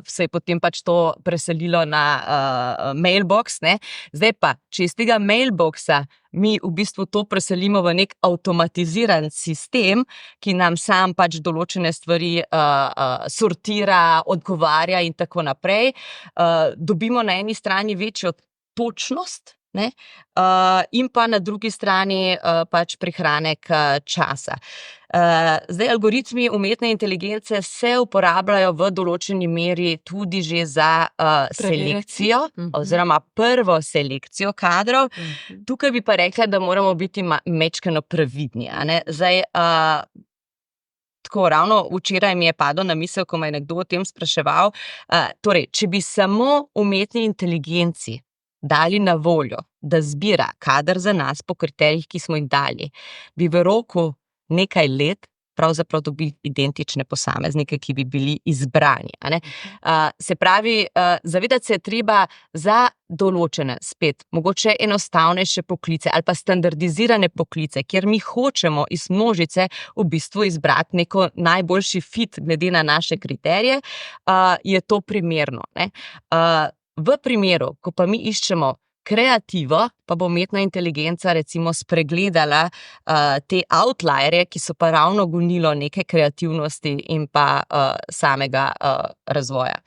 Se je potem pač to preselilo na mailbox, ne. Zdaj pa, če iz tega mailboxa mi v bistvu to preselimo v nek avtomatiziran sistem, ki nam sam pač določene stvari sortira, odgovarja in tako naprej, dobimo na eni strani večjo točnost, ne, in pa na drugi strani pač prihranek časa. Zdaj, algoritmi umetne inteligence se uporabljajo v določeni meri tudi že za selekcijo oziroma prvo selekcijo kadrov. Tukaj bi pa rekla, da moramo biti majčkeno previdni, a ne. Zdaj, tako ravno včeraj mi je padlo na misel, ko me je nekdo o tem spraševal, torej, če bi samo umetni inteligenci dali na voljo, da zbira kader za nas po kriterijih, ki smo jih dali, bi v roku nekaj let pravzaprav dobili identične posameznike, ki bi bili izbrani, a ne. Se pravi, zavedati se je treba za določene, spet, mogoče enostavnejše poklice ali pa standardizirane poklice, kjer mi hočemo iz množice v bistvu izbrati neko najboljši fit glede na naše kriterije, je to primerno, ne. V primeru, ko pa mi iščemo kreativo, pa bo umetna inteligenca recimo spregledala te outlierje, ki so pa ravno gonilo neke kreativnosti in pa samega razvoja.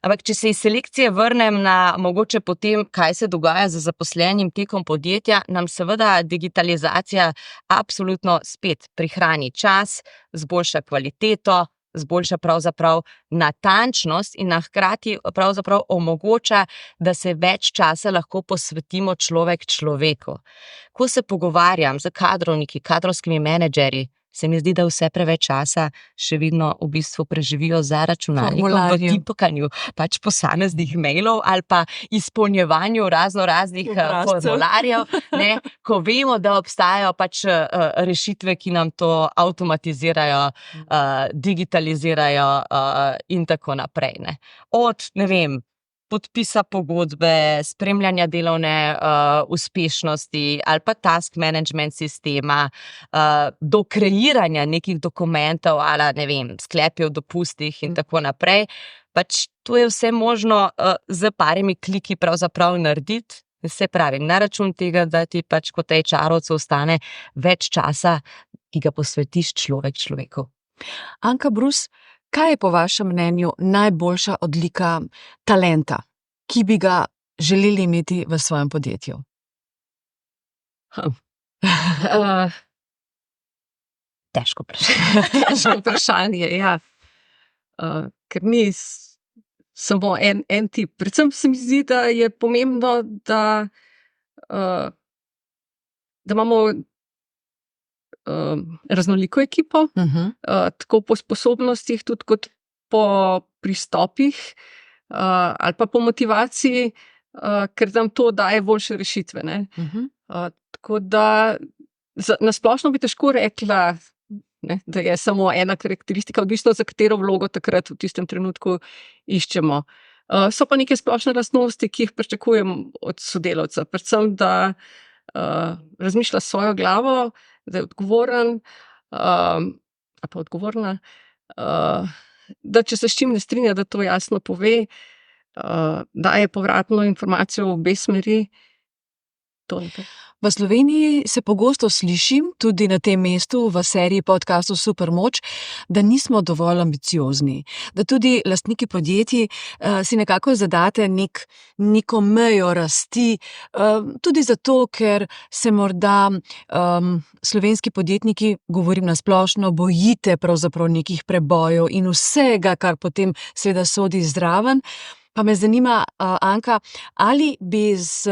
Ampak, če se iz selekcije vrnem na mogoče potem, kaj se dogaja z zaposlenim tekom podjetja, nam seveda digitalizacija absolutno spet prihrani čas, zboljša kvaliteto, zboljša pravzaprav natančnost in hkrati pravzaprav omogoča, da se več časa lahko posvetimo človek človeku. Ko se pogovarjam z kadrovniki, kadrovskimi menedžerji, se mi zdi, da vse preveč časa še vedno v bistvu preživijo za računalnikom v tipakanju pač posameznih mailov ali pa izpolnjevanju raznih formularjev, ne, ko vemo, da obstajajo pač rešitve, ki nam to avtomatizirajo, digitalizirajo in tako naprej, ne. Od, ne vem, podpisa pogodbe, spremljanja delovne uspešnosti ali pa task management sistema, do kreiranja nekih dokumentov ali, ne vem, sklepi o dopustih in tako naprej. Pač to je vse možno z parimi kliki pravzaprav narediti. Se pravi, na račun tega, da ti pač kot HR-ovcu ostane več časa, ki ga posvetiš človek človeku. Anka Brus, kaj je po vašem mnenju najboljša odlika talenta, ki bi ga želeli imeti v svojem podjetju? Težko vprašanje. Težko vprašanje, ja. Ker ni samo en tip. Predvsem se mi zdi, da je pomembno, da imamo raznoliko ekipo, tako po sposobnostih, tudi kot po pristopih ali pa po motivaciji, ker nam to daje boljše rešitve, ne. Tako da na splošno bi težko rekla, ne, da je samo ena karakteristika, odvisno za katero vlogo takrat v tistem trenutku iščemo. So pa neke splošne lastnosti, ki jih pričakujem od sodelavca, predvsem, da razmišlja s svojo glavo, da je odgovoren, ali pa odgovorna, da če se s čim ne strinja, da to jasno pove, daje povratno informacijo v obe smeri V Sloveniji se pogosto slišim, tudi na tem mestu v seriji podcastov Supermoč, da nismo dovolj ambiciozni, da tudi lastniki podjetij si nekako zadate neko mejo rasti, tudi zato, ker se morda slovenski podjetniki, govorim na splošno, bojite pravzaprav nekih prebojev in vsega, kar potem seveda sodi zraven. Pa me zanima, Anka, ali bi z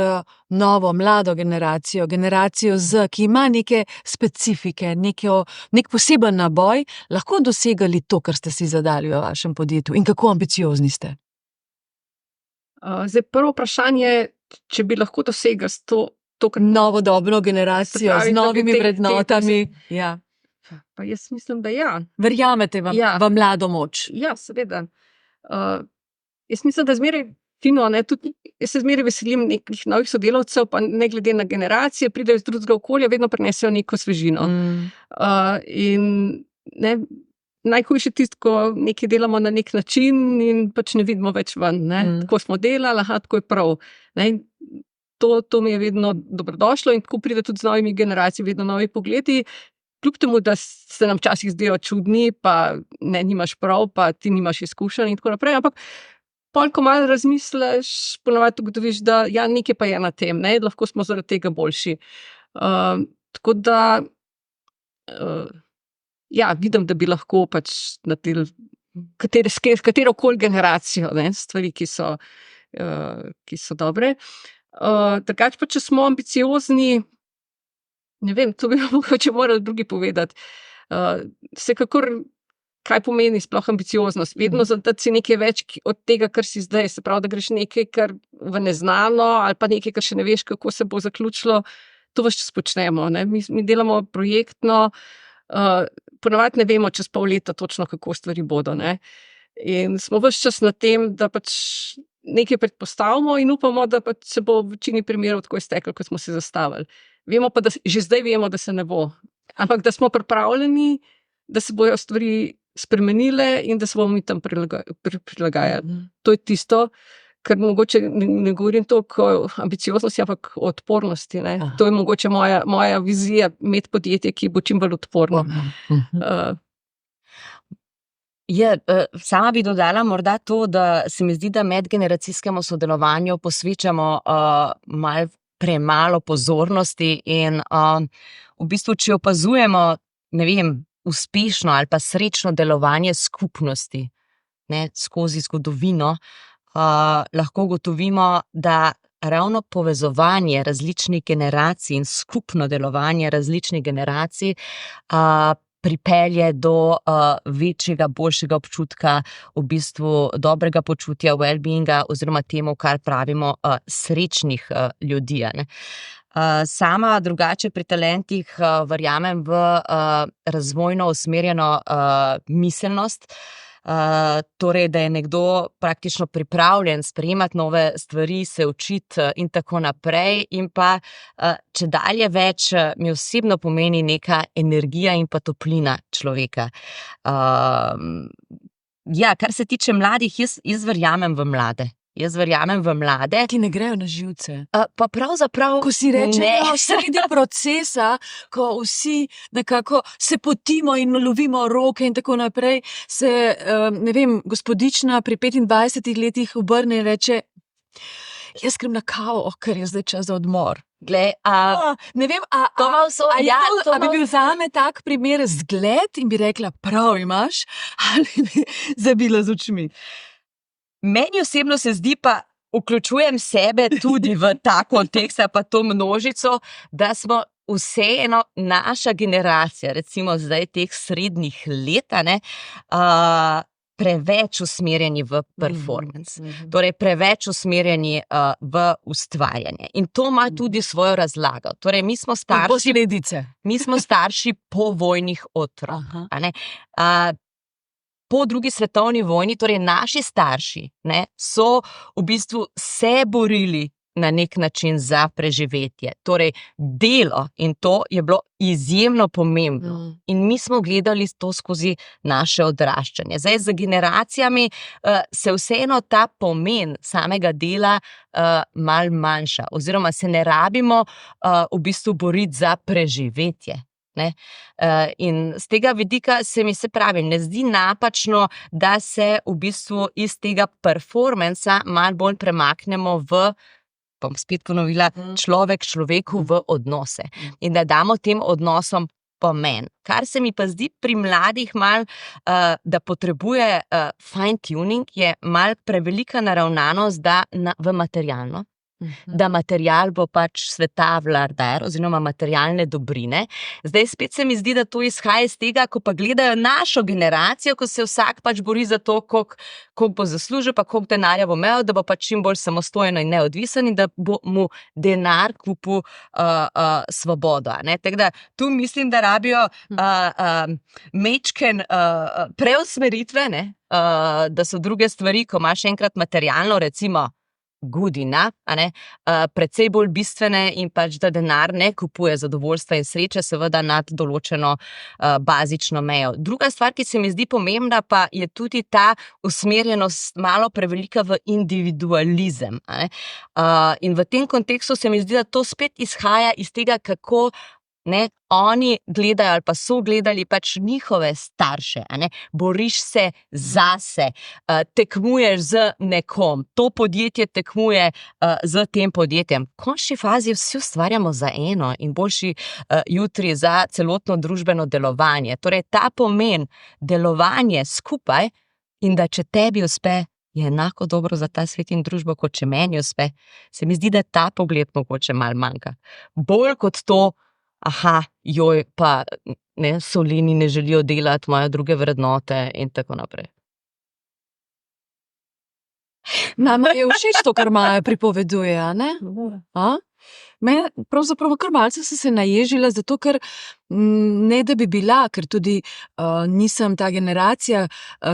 novo, mlado generacijo Z, ki ima neke specifike, nek poseben naboj, lahko dosegali to, kar ste si zadali v vašem podjetju in kako ambiciozni ste? Zdaj, prvo vprašanje, če bi lahko dosegli to novo dobro generacijo pravi, z novimi vrednotami. Ja. Pa jaz mislim, da ja. Verjamete v mlado moč? Ja, seveda. Jaz mislim, da zmeraj fino, tudi jaz se zmeraj veselim nekih novih sodelavcev, pa ne glede na generacije, pridejo iz drugega okolja, vedno prinesejo neko svežino. In najhujše tisto, ko nekaj delamo na nek način in pač ne vidimo več ven. Tako smo delali, tako je prav. To mi je vedno dobrodošlo in tako pride tudi z novimi generacijami, vedno novi pogledi. Kljub temu, da se nam včasih zdijo čudni, pa nimaš prav, pa ti nimaš izkušenj in tako naprej, ampak ko malo razmisliš, ponavadi ugotoviš, da nekaj pa je na tem, lahko smo zaradi tega boljši. Tako da, vidim, da bi lahko pač naredili katerokoli generacijo, stvari, ki so dobre. Drugače pa, če smo ambiciozni, ne vem, to bi mogoče morali drugi povedati. Vsekakor, kaj pomeni sploh ambicioznost? Vedno zadati si nekaj več od tega, kar si zdaj. Se pravi, da greš nekaj, kar v neznano, ali pa nekaj, kar še ne veš, kako se bo zaključilo. To ves čas počnemo. Mi delamo projektno, ponavadi ne vemo čez pol leta točno, kako stvari bodo. In smo ves čas na tem, da pač nekaj predpostavimo in upamo, da pač se bo v večini primerov tako izteklo, kot smo si zastavili. Vemo pa, da že zdaj vemo, da se ne bo. Ampak da smo pripravljeni, da se bojo stvari spremenile in da se bomo mi tam prilagajali. To je tisto, kar mogoče ne govorim toliko o ambicioznosti, ampak o odpornosti. To je mogoče moja vizija, imeti podjetje, ki bo čim bolj odporno. Sama bi dodala morda to, da se mi zdi, da medgeneracijskemu sodelovanju posvečamo malo premalo pozornosti in v bistvu, če opazujemo, ne vem, uspešno ali pa srečno delovanje skupnosti skozi zgodovino, lahko ugotovimo, da ravno povezovanje različnih generacij in skupno delovanje različnih generacij pripelje do večjega, boljšega občutka, v bistvu dobrega počutja, well-beinga oziroma temu, kar pravimo srečnih ljudi. Sama drugače pri talentih verjamem v razvojno usmerjeno miselnost, torej, da je nekdo praktično pripravljen sprejemati nove stvari, se učiti in tako naprej, in pa če dalje več mi osebno pomeni neka energija in pa toplina človeka. Kar se tiče mladih, jaz verjamem v mlade. Ki ne grejo na živce. Pa pravzaprav ko si rečejo sredi procesa, ko vsi nekako se potimo in lovimo roke in tako naprej, se, ne vem, gospodična pri 25 letih obrne in reče: jaz grem na kavo, ker je zdaj čas za odmor. Glej, ne vem, a bi bil zame tak primer zgled in bi rekla, prav imaš, ali bi zabila z očmi? Meni osebno se zdi, pa vključujem sebe tudi v ta kontekst, pa to množico, da smo vseeno naša generacija, recimo zdaj teh srednjih let, preveč usmerjeni v performance. Torej, preveč usmerjeni v ustvarjanje. In to ima tudi svojo razlago. Torej, mi smo starši povojnih otrok. Po drugi svetovni vojni, torej naši starši, so v bistvu se borili na nek način za preživetje. Torej, delo in to je bilo izjemno pomembno. In mi smo gledali to skozi naše odraščanje. Zdaj, z generacijami se vseeno ta pomen samega dela malo manjša, oziroma se ne rabimo v bistvu boriti za preživetje. Ne? In z tega vidika se mi ne zdi napačno, da se v bistvu iz tega performansa malo bolj premaknemo v, bom spet ponovila, človek človeku v odnose in da damo tem odnosom pomen. Kar se mi pa zdi pri mladih malo, da potrebuje fine tuning, je malo prevelika naravnanost v materialno. Da material bo pač sveta vladar oziroma materialne dobrine. Zdaj spet se mi zdi, da to izhaja iz tega, ko pa gledajo našo generacijo, ko se vsak pač bori za to, koliko bo zaslužil, pa koliko denarja bo imel, da bo pač čim bolj samostojen in neodvisen in da bo mu denar kupil svobodo. Tako da tu mislim, da rabijo mečken preusmeritve, da so druge stvari, ko imaš enkrat materialno, recimo good enough, precej bolj bistvene in pač, da denar ne kupuje zadovoljstva in sreče, seveda nad določeno bazično mejo. Druga stvar, ki se mi zdi pomembna, pa je tudi ta usmerjenost malo prevelika v individualizem. In v tem kontekstu se mi zdi, da to spet izhaja iz tega, kako oni gledajo ali pa so gledali pač njihove starše. Boriš se zase, tekmuješ z nekom, to podjetje tekmuje z tem podjetjem. V končni fazi vsi ustvarjamo za eno in boljši jutri za celotno družbeno delovanje. Torej, ta pomen delovanje skupaj in da če tebi uspe, je enako dobro za ta svet in družbo, kot če meni uspe. Se mi zdi, da ta pogled mogoče malo manjka. Bolj kot to, pa Solini ne želijo delati, imajo druge vrednote in tako naprej. Nama je všeč to, kar Maja pripoveduje, a ne? Mene pravzaprav kar malce sem se naježila, zato ker ne da bi bila, ker tudi nisem ta generacija,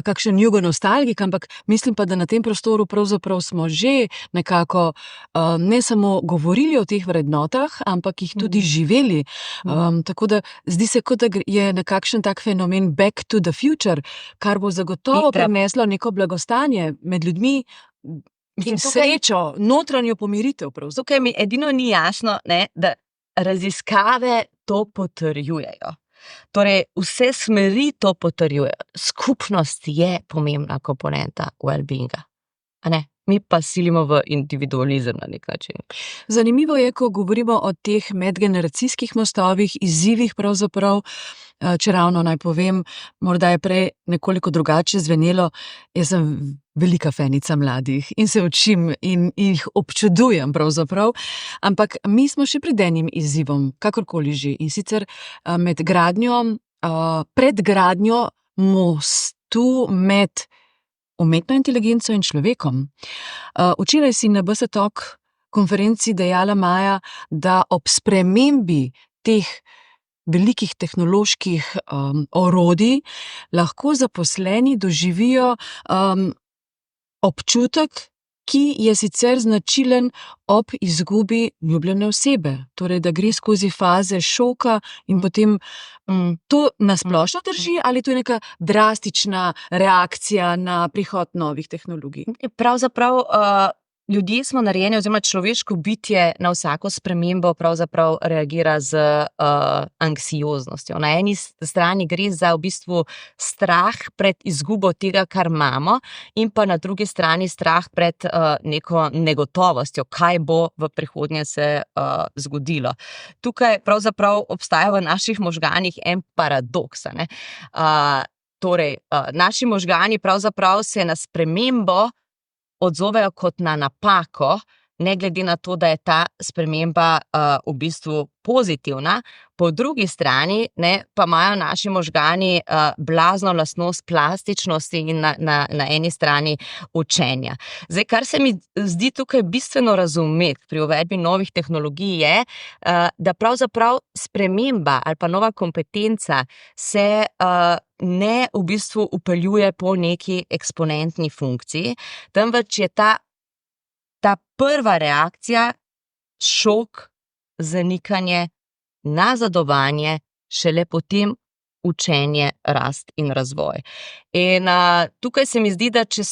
kakšen jugonostalgik, ampak mislim pa, da na tem prostoru pravzaprav smo že nekako ne samo govorili o teh vrednotah, ampak jih tudi živeli. Tako da zdi se, kot da je nekakšen tak fenomen back to the future, kar bo zagotovo prineslo neko blagostanje med ljudmi, in srečo, notranjo pomiritev. Tukaj mi edino ni jasno, da raziskave to potrjujejo. Torej, vse smeri to potrjujejo. Skupnost je pomembna komponenta well-beinga. Mi pa silimo v individualizem na nek način. Zanimivo je, ko govorimo o teh medgeneracijskih mostovih, izzivih pravzaprav, če ravno naj povem, morda je prej nekoliko drugače zvenelo, jaz sem velika fenica mladih in se učim in jih občudujem pravzaprav, ampak mi smo še pred enim izzivom, kakorkoli že, in sicer pred gradnjo mostu med umetno inteligenco in človekom. Včeraj si na BS Talk konferenci dejala, Maja, da ob spremembi teh velikih tehnoloških orodij lahko zaposleni doživijo občutek, ki je sicer značilen ob izgubi ljubljene osebe. Torej, da gre skozi faze šoka in potem to nasplošno drži ali to je neka drastična reakcija na prihod novih tehnologij? Pravzaprav ljudje smo narejeni, oziroma človeško bitje na vsako spremembo pravzaprav reagira z anksioznostjo. Na eni strani gre za v bistvu strah pred izgubo tega, kar imamo, in pa na drugi strani strah pred neko negotovostjo, kaj bo v prihodnje se zgodilo. Tukaj pravzaprav obstaja v naših možganih en paradoks. Torej, naši možgani pravzaprav se na spremembo odzovejo kot na napako, ne glede na to, da je ta sprememba v bistvu pozitivna. Po drugi strani pa imajo naši možgani blazno lastnost plastičnosti in na eni strani učenja. Zdaj, kar se mi zdi tukaj bistveno razumeti pri uvedbi novih tehnologij je, da pravzaprav sprememba ali pa nova kompetenca se ne v bistvu upeljuje po neki eksponentni funkciji, temveč je ta ta prva reakcija, šok, zanikanje, nazadovanje, šele potem učenje, rast in razvoj. In tukaj se mi zdi, da če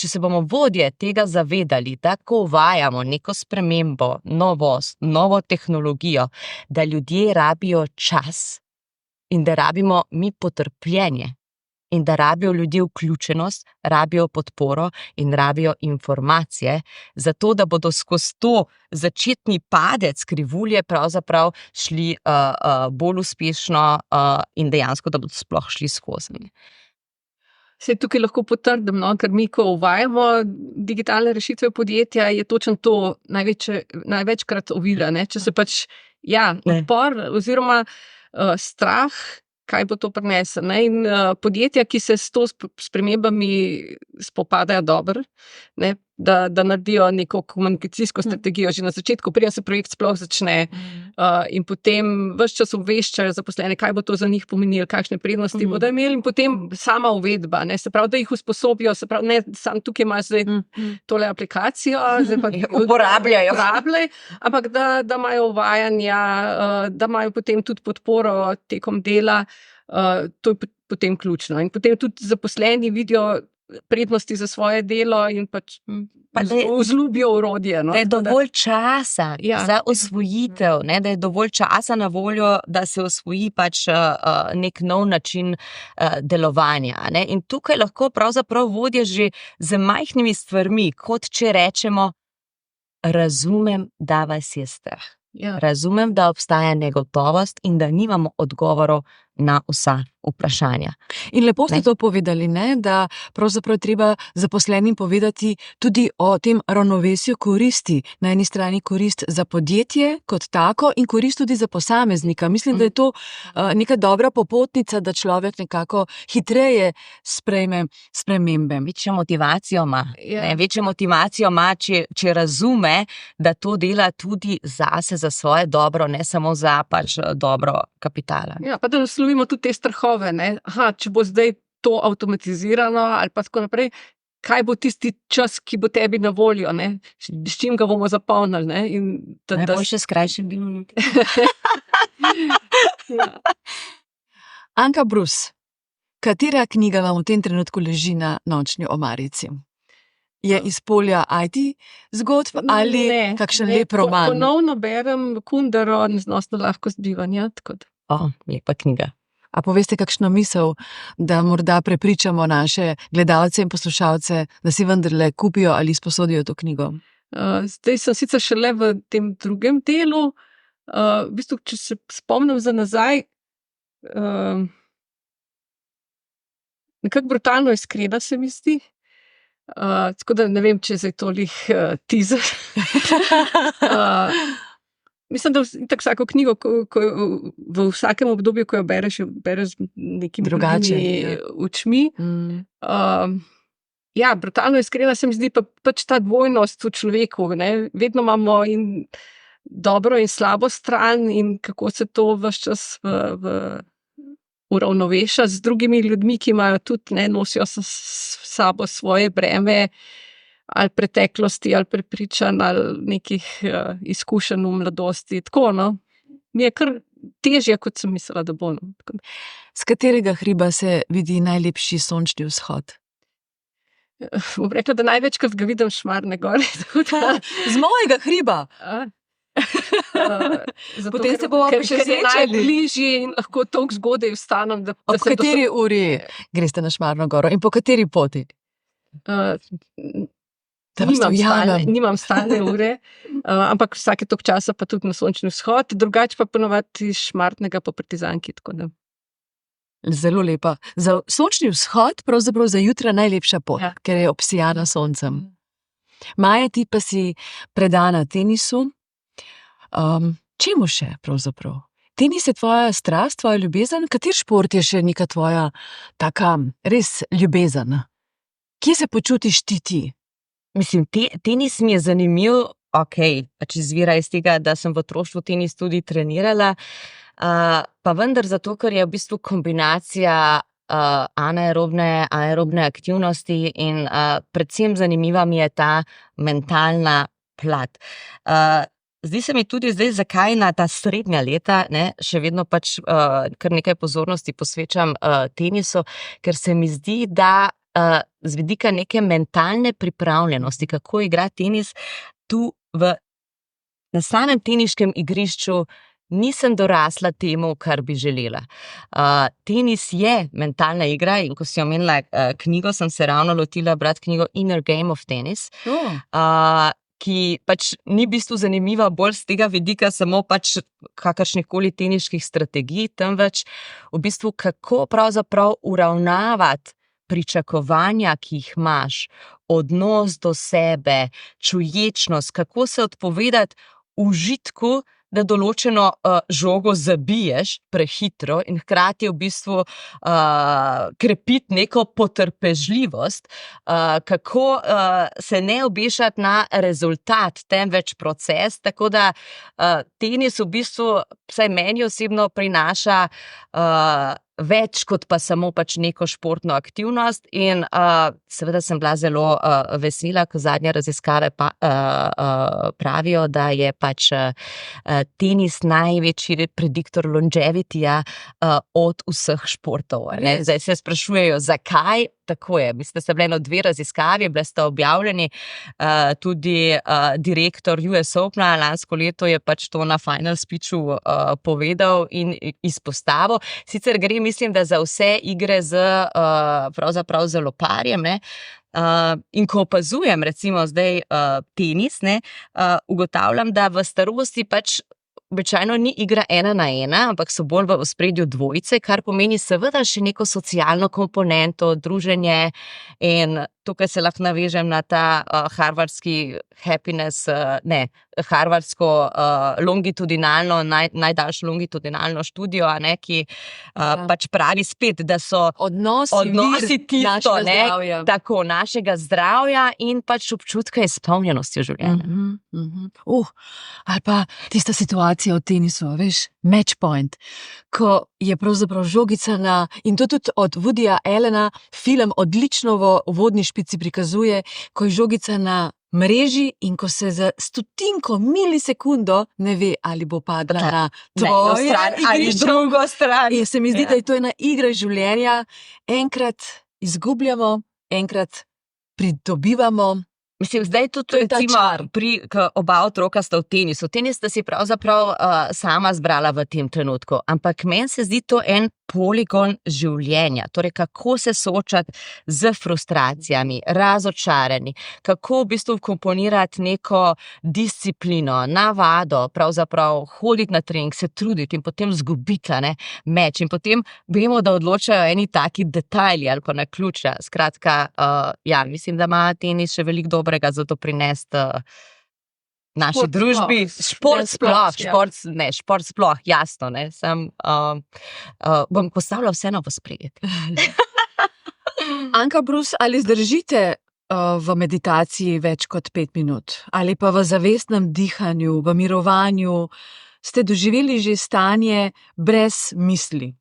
se bomo vodje tega zavedali, da ko uvajamo neko spremembo, novost, novo tehnologijo, da ljudje rabijo čas in da rabimo mi potrpljenje in da rabijo ljudje vključenost, rabijo podporo in rabijo informacije, zato da bodo skozi to začetni padec krivulje pravzaprav šli bolj uspešno in dejansko, da bodo sploh šli skozi. Se tukaj lahko potrdim, no? Ker mi, ko uvajamo digitalne rešitve v podjetja, je točno to največkrat ovira, ne? Če se pač, odpor oziroma strah, kaj bo to prineslo. In podjetja, ki se s to spremembami spopadajo dobro, da naredijo neko komunikacijsko strategijo že na začetku, preden se projekt sploh začne, in potem ves čas obveščajo zaposlene, kaj bo to za njih pomenilo, kakšne prednosti bodo imeli, in potem sama uvedba, se pravi, da jih usposobijo, se pravi, ne samo tukaj imaš zdaj tole aplikacijo, zdaj pa uporabljajo, ampak da imajo uvajanja, da imajo potem tudi podporo tekom dela, to je potem ključno. In potem tudi zaposleni vidijo prednosti za svoje delo in pač vzljubijo orodje. Da je dovolj časa za osvojitev, da je dovolj časa na voljo, da se osvoji pač nek nov način delovanja. In tukaj lahko pravzaprav vodje že z majhnimi stvarmi, kot če rečemo, razumem, da vas je strah. Razumem, da obstaja negotovost in da nimamo odgovorov na vsa vprašanja. In lepo ste to povedali, da pravzaprav treba zaposlenim povedati tudi o tem ravnovesju koristi. Na eni strani korist za podjetje kot tako in korist tudi za posameznika. Mislim, da je to neka dobra popotnica, da človek nekako hitreje sprejme spremembe. Večjo motivacijo ima, če razume, da to dela tudi zase, za svoje dobro, ne samo za pač dobro kapitala. Pa da naslovimo tudi te strahove, če bo zdaj to avtomatizirano ali pa tako naprej, kaj bo tisti čas, ki bo tebi na voljo, s čim ga bomo zapolnili. Najboljše skrajšen delovnik. Anka Brus, katera knjiga vam v tem trenutku leži na nočni omarici? Je iz polja IT zgodb ali kakšen lep roman? Ponovno berem Kundero, Neznosno lahkost bivanja. Lepa knjiga. A poveste kakšno misel, da morda prepričamo naše gledalce in poslušalce, da si vendarle kupijo ali sposodijo to knjigo? Zdaj sem sicer šele v tem drugem delu. V bistvu, če se spomnim za nazaj, nekako brutalno iskrena se mi zdi. Tako da ne vem, če je zdaj tolih teaser. Mislim, da tako vsako knjigo, v vsakem obdobju, ko jo bereš z nekimi drugimi očmi. Brutalno iskrena se mi zdi pač ta dvojnost v človeku. Vedno imamo in dobro in slabo stran in kako se to ves čas uravnoveša z drugimi ljudmi, ki imajo tudi, nosijo s sabo svoje breme ali preteklosti, ali prepričanj, ali nekih izkušenj v mladosti. Tako, mi je kar težje, kot sem mislila, da bo. S katerega hriba se vidi najlepši sončni vzhod? Bom rekla, da največkrat ga vidim Šmarne gore. Z mojega hriba? Potem se bomo še srečali. Najbližje in lahko toliko zgodaj vstanem. Ob kateri uri greste na Šmarno goro in po kateri poti? Nimam stalne ure, ampak vsake toliko časa pa tudi na sončni vzhod, drugače pa ponovadi iz Šmartnega po Partizanki. Zelo lepa. Za sončni vzhod pravzaprav za jutra najlepša pot, ker je obsijana soncem. Maja, ti pa si predana tenisu. Čemu še pravzaprav? Tenis je tvoja strast, tvoja ljubezen? Kater šport je še neka tvoja taka res ljubezen? Kje se počutiš ti? Mislim, tenis mi je zanimiv, pač izvira iz tega, da sem v otroštvu tenis tudi trenirala, pa vendar zato, ker je v bistvu kombinacija anaerobne aktivnosti in predvsem zanimiva mi je ta mentalna plat. Zdi se mi tudi zdaj, zakaj na ta srednja leta še vedno pač kar nekaj pozornosti posvečam tenisu, ker se mi zdi, da z vidika neke mentalne pripravljenosti, kako igra tenis, tu na samem teniškem igrišču nisem dorasla temu, kar bi želela. Tenis je mentalna igra in ko si omenila knjigo, sem se ravno lotila brati knjigo Inner Game of Tennis, ki pač ni v bistvu zanimiva bolj z tega vidika samo pač kakršnihkoli teniških strategij, temveč v bistvu kako pravzaprav uravnavati pričakovanja, ki jih imaš, odnos do sebe, čuječnost, kako se odpovedati užitku, da določeno žogo zabiješ prehitro in hkrati v bistvu krepiti neko potrpežljivost, kako se ne obešati na rezultat, temveč proces, tako da tenis v bistvu, vsaj meni osebno, prinaša več kot pa samo pač neko športno aktivnost in seveda sem bila zelo vesela, ko zadnje raziskave pravijo, da je pač tenis največji prediktor longevityja od vseh športov. Zdaj se sprašujejo, zakaj? Tako je, mislim, da sta bile 2 raziskavi, bile sta objavljeni, tudi direktor US Opena lansko leto je pač to na final speechu povedal in izpostavil. Sicer gre, mislim, da za vse igre pravzaprav z loparjem, in ko opazujem recimo zdaj tenis, ugotavljam, da v starosti pač običajno ni igra 1 na 1, ampak so bolj v ospredju dvojice, kar pomeni seveda še neko socialno komponento, druženje in tukaj se lahko navežem na ta harvardski happiness, harvardsko longitudinalno, najdaljšo longitudinalno študijo, ki pač pravi spet, da so odnosi tisto, tako našega zdravja in pač občutka izpolnjenosti v življenju. Ali pa tista situacija v tenisu, veš, match point, ko je pravzaprav žogica in to tudi od Woodyja Allena film odlično v uvodni špici prikazuje, ko je žogica na mreži in ko se za stotinko milisekundo ne ve, ali bo padla na tvojo stran ali drugo stran. In se mi zdi, da je to ena igra življenja. Enkrat izgubljamo, enkrat pridobivamo. Mislim, zdaj tudi recimo, oba otroka sta v tenisu. Tenis sta si pravzaprav sama zbrala v tem trenutku, ampak meni se zdi to en poligon življenja. Torej, kako se soočati z frustracijami, razočarani, kako v bistvu komponirati neko disciplino, navado, pravzaprav hoditi na trening, se truditi in potem zgubiti meč. In potem vemo, da odločajo eni taki detajli ali pa naključja. Skratka, mislim, da ima tenis še veliko dobrega za to prinesti naši družbi. Šport sploh, jasno. Bom postavila vseeno v sprejetje. Anka, Bruce, ali zdržite v meditaciji več kot 5 minut? Ali pa v zavestnem dihanju, v mirovanju? Ste doživeli že stanje brez misli?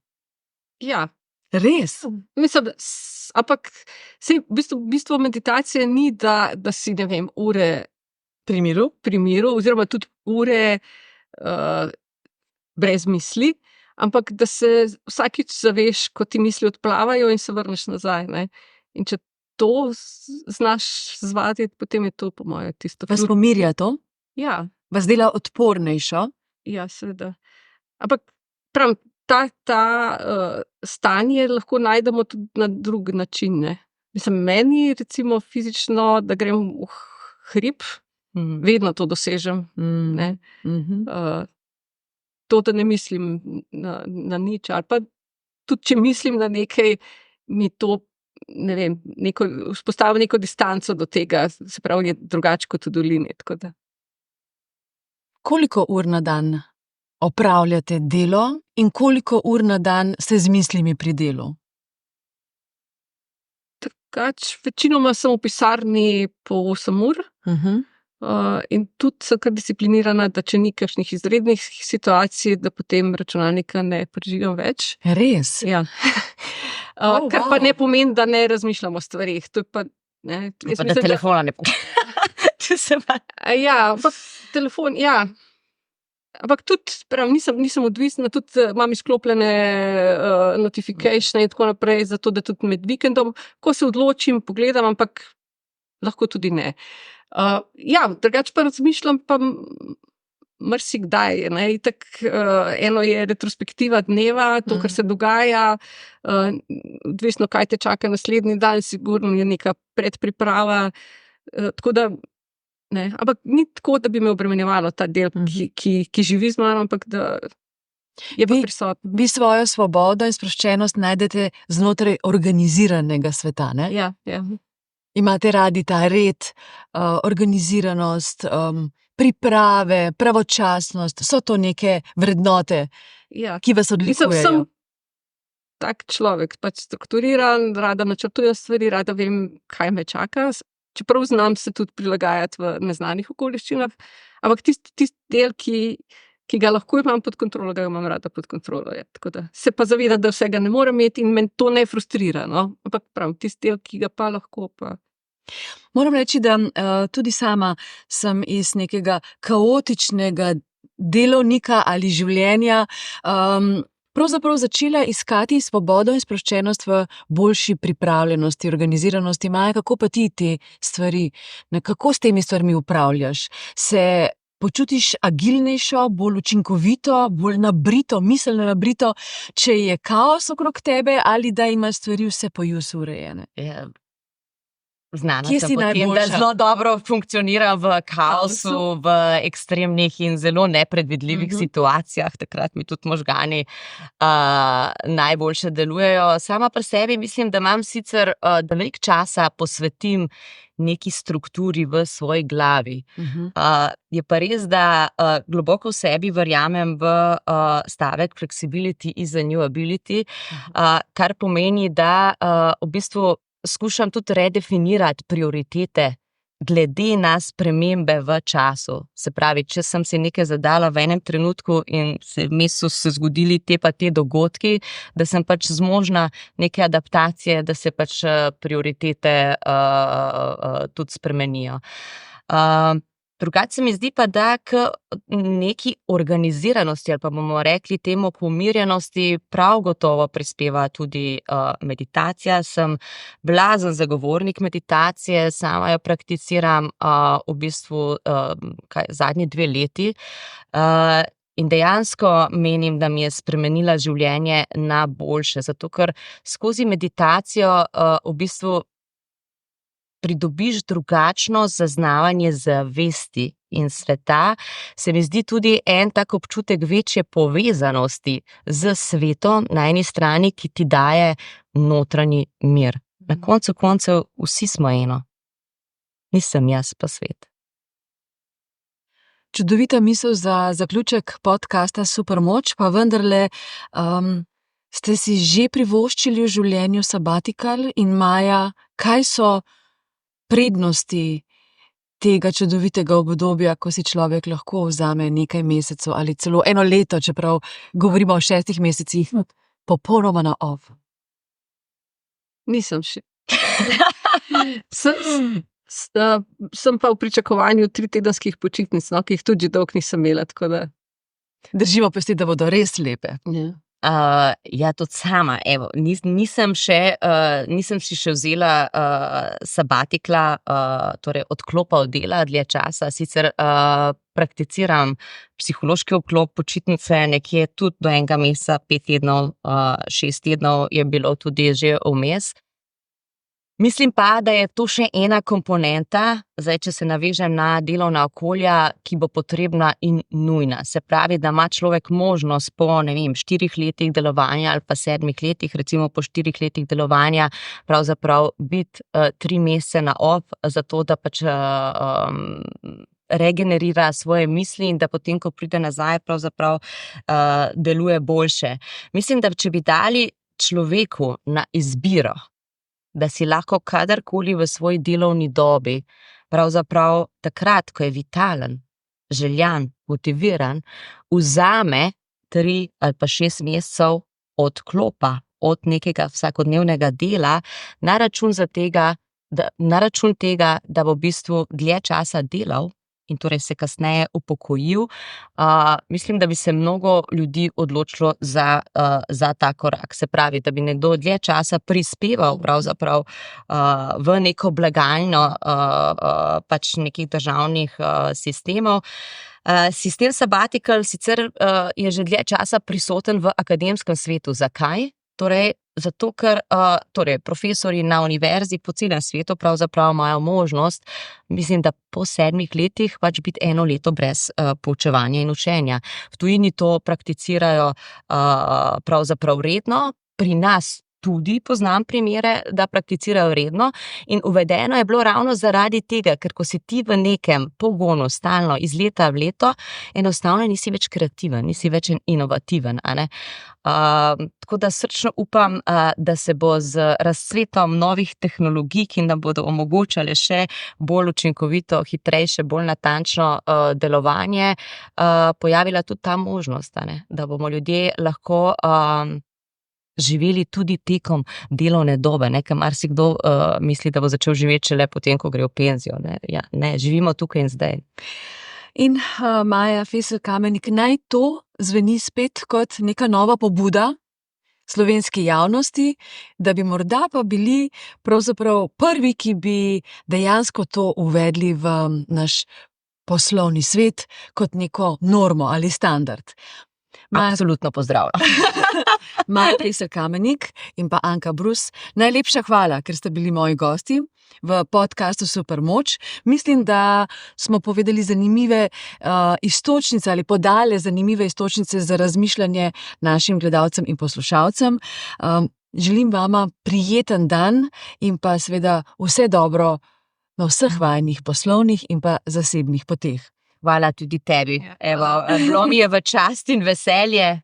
Ja. Res? Mislim, ampak bistvo meditacije ni, da si, ne vem, ure pri miru, oziroma tudi ure brez misli, ampak da se vsakič zaveš, ko ti misli odplavajo in se vrneš nazaj. In če to znaš zvaditi, potem je to po moje tisto. Vas pomirja to? Ja. Vas dela odpornejšo? Ja, seveda. Ampak pravim, ta stanje lahko najdemo tudi na drug način. Mislim, meni recimo fizično, da grem v hrib, vedno to dosežem. To, da ne mislim na nič, ali pa tudi, če mislim na nekaj, mi to, ne vem, vzpostavi neko distanco do tega, se pravi, je drugače kot v dolini. Koliko ur na dan opravljate delo in koliko ur na dan ste z mislimi pri delu? Večinoma sem v pisarni po 8 ur. In tudi sem kar disciplinirana, da če ni kakšnih izrednih situacij, da potem računalnika ne prižigam več. Res? Ja. Kar pa ne pomeni, da ne razmišljam o stvarih. To je pa, da telefona ne pomeni. Ja, ampak telefon, ja. Ampak tudi, nisem odvisna, tudi imam izklopljene notification in tako naprej, zato da tudi med vikendom, ko se odločim, pogledam, ampak lahko tudi ne. Ja, drugače pa razmišljam pa marsikdaj, ne, itak, eno je retrospektiva dneva, to, kar se dogaja, odvisno, kaj te čaka naslednji dan, sigurno je neka predpriprava, tako da ne, ampak ni tako, da bi me obremenjevalo ta del, ki živi z mano, ampak da je pa prisoten. Vi svojo svobodo in sproščenost najdete znotraj organiziranega sveta, ne? Ja, ja. Imate radi ta red, organiziranost, priprave, pravočasnost, so to neke vrednote, Ja. ki vas odlikujejo. Sem tak človek, pač strukturiran, rada načrtujem stvari, rada vem, kaj me čaka, čeprav znam se tudi prilagajati v neznanih okoliščinah, ampak tisti del, ki ga lahko imam pod kontrolo, ga imam rada pod kontrolo. Ja. Tako da se pa zavedam, da vsega ne morem imeti in me to ne frustrira, no? Ampak tisti del, ki ga pa lahko pa. Moram reči, da tudi sama sem iz nekega kaotičnega delovnika ali življenja pravzaprav začela iskati svobodo in sproščenost v boljši pripravljenosti, organiziranosti. Maja, kako pa ti te stvari, kako s temi stvarmi upravljaš? Se počutiš agilnejšo, bolj učinkovito, bolj nabrito, miselno nabrito, če je kaos okrog tebe ali da imaš stvari vse po jusu urejene? Znana Kje sem si po tem, da najboljša? zelo dobro funkcioniram v kaosu, v ekstremnih in zelo nepredvidljivih situacijah. Takrat mi tudi možgani najboljše delujejo. Sama pri sebi mislim, da imam sicer, da veliko časa posvetim neki strukturi v svoji glavi. Je pa res, da globoko v sebi verjamem v stavek flexibility is a new ability, kar pomeni, da v bistvu skušam tudi redefinirati prioritete glede na spremembe v času. Se pravi, če sem si nekaj zadala v enem trenutku in vmes so se zgodili te pa te dogodki, da sem pač zmožna neke adaptacije, da se pač prioritete tudi spremenijo. Drugače se mi zdi pa, da k neki organiziranosti ali pa bomo rekli temu pomirjenosti prav gotovo prispeva tudi meditacija. Sem blazen zagovornik meditacije, sama jo prakticiram v bistvu zadnji 2 leti. In dejansko menim, da mi je spremenila življenje na boljše, zato ker skozi meditacijo v bistvu pridobiš drugačno zaznavanje zavesti in sveta, se mi zdi tudi en tak občutek večje povezanosti z svetom na eni strani, ki ti daje notranji mir. Na koncu koncev vsi smo eno. Nisem jaz pa svet. Čudovita misel za zaključek podcasta Supermoč, pa vendarle ste si že privoščili v življenju sabatikal in Maja, kaj so prednosti tega čudovitega obdobja, ko si človek lahko vzame nekaj mesecev ali celo 1 leto, čeprav govorimo o 6 mesecih, popolnoma na off. Nisem še. Sem pa v pričakovanju 3-tedenskih počitnic, no, ki jih tudi že dolgo nisem imela, tako da. Držimo pesti, da bodo res lepe. Ja. Ja, tudi sama, evo, nisem si še vzela sabatikla, torej odklopa od dela dlje časa, sicer prakticiram psihološki odklop, počitnice nekje tudi do 1 meseca, 5 tednov, 6 tednov je bilo tudi že vmes. Mislim pa, da je to še ena komponenta, zdaj, če se navežem na delovna okolja, ki bo potrebna in nujna. Se pravi, da ima človek možnost po, 4 letih delovanja ali pa 7 letih, recimo po 4 letih delovanja, pravzaprav biti 3 mesece na off, zato da pač regenerira svoje misli in da potem, ko pride nazaj, pravzaprav deluje boljše. Mislim, da če bi dali človeku na izbiro, da si lahko kadarkoli v svoji delovni dobi, pravzaprav takrat, ko je vitalen, željan, motiviran, vzame 3 ali pa 6 mesecev odklopa od nekega vsakodnevnega dela na račun za tega, na račun tega, da bo v bistvu dlje časa delal in torej se kasneje upokojil, mislim, da bi se mnogo ljudi odločilo za ta korak. Se pravi, da bi nekdo dlje časa prispeval pravzaprav v neko blagajno pač nekih državnih sistemov. Sistem sabbatical sicer je že dlje časa prisoten v akademskem svetu. Zakaj? Torej, zato, ker profesori na univerzi po celem svetu pravzaprav imajo možnost, mislim, da po 7 letih pač biti 1 leto brez poučevanja in učenja. V tujini to prakticirajo pravzaprav redno, pri nas tudi poznam primere, da prakticirajo redno in uvedeno je bilo ravno zaradi tega, ker ko si ti v nekem pogonu stalno iz leta v leto, enostavno nisi več kreativen, nisi več inovativen, a ne? Tako da srčno upam, da se bo z razcvetom novih tehnologij, ki nam bodo omogočale še bolj učinkovito, hitrejše, bolj natančno delovanje, pojavila tudi ta možnost, a ne? Da bomo ljudje lahko živeli tudi tekom delovne dobe, ne, ker marsikdo misli, da bo začel živeti šele potem, ko gre v penzijo, ne. Ja, ne, živimo tukaj in zdaj. In Maja Fesel-Kamenik, naj to zveni spet kot neka nova pobuda slovenski javnosti, da bi morda pa bili pravzaprav prvi, ki bi dejansko to uvedli v naš poslovni svet kot neko normo ali standard. Absolutno pozdravljam. Maja Fesel-Kamenik in pa Anka Brus, najlepša hvala, ker ste bili moji gosti v podcastu Supermoč. Mislim, da smo povedali zanimive iztočnice ali podale zanimive iztočnice za razmišljanje našim gledalcem in poslušalcem. Želim vama prijeten dan in pa seveda vse dobro na vseh vajnih poslovnih in pa zasebnih poteh. Hvala tudi tebi. Evo, bilo mi je v čast in veselje.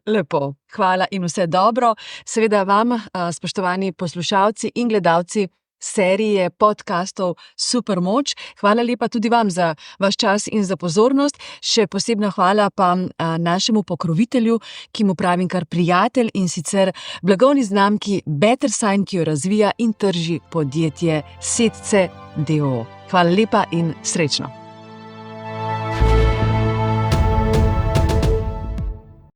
Lepo. Hvala in vse dobro. Seveda vam, spoštovani poslušalci in gledalci serije podcastov Supermoč. Hvala lepa tudi vam za vaš čas in za pozornost. Še posebna hvala pa našemu pokrovitelju, ki mu pravim kar prijatelj, in sicer blagovni znamki BetterSign, ki jo razvija in trži podjetje Setce d.o.o. Hvala lepa in srečno.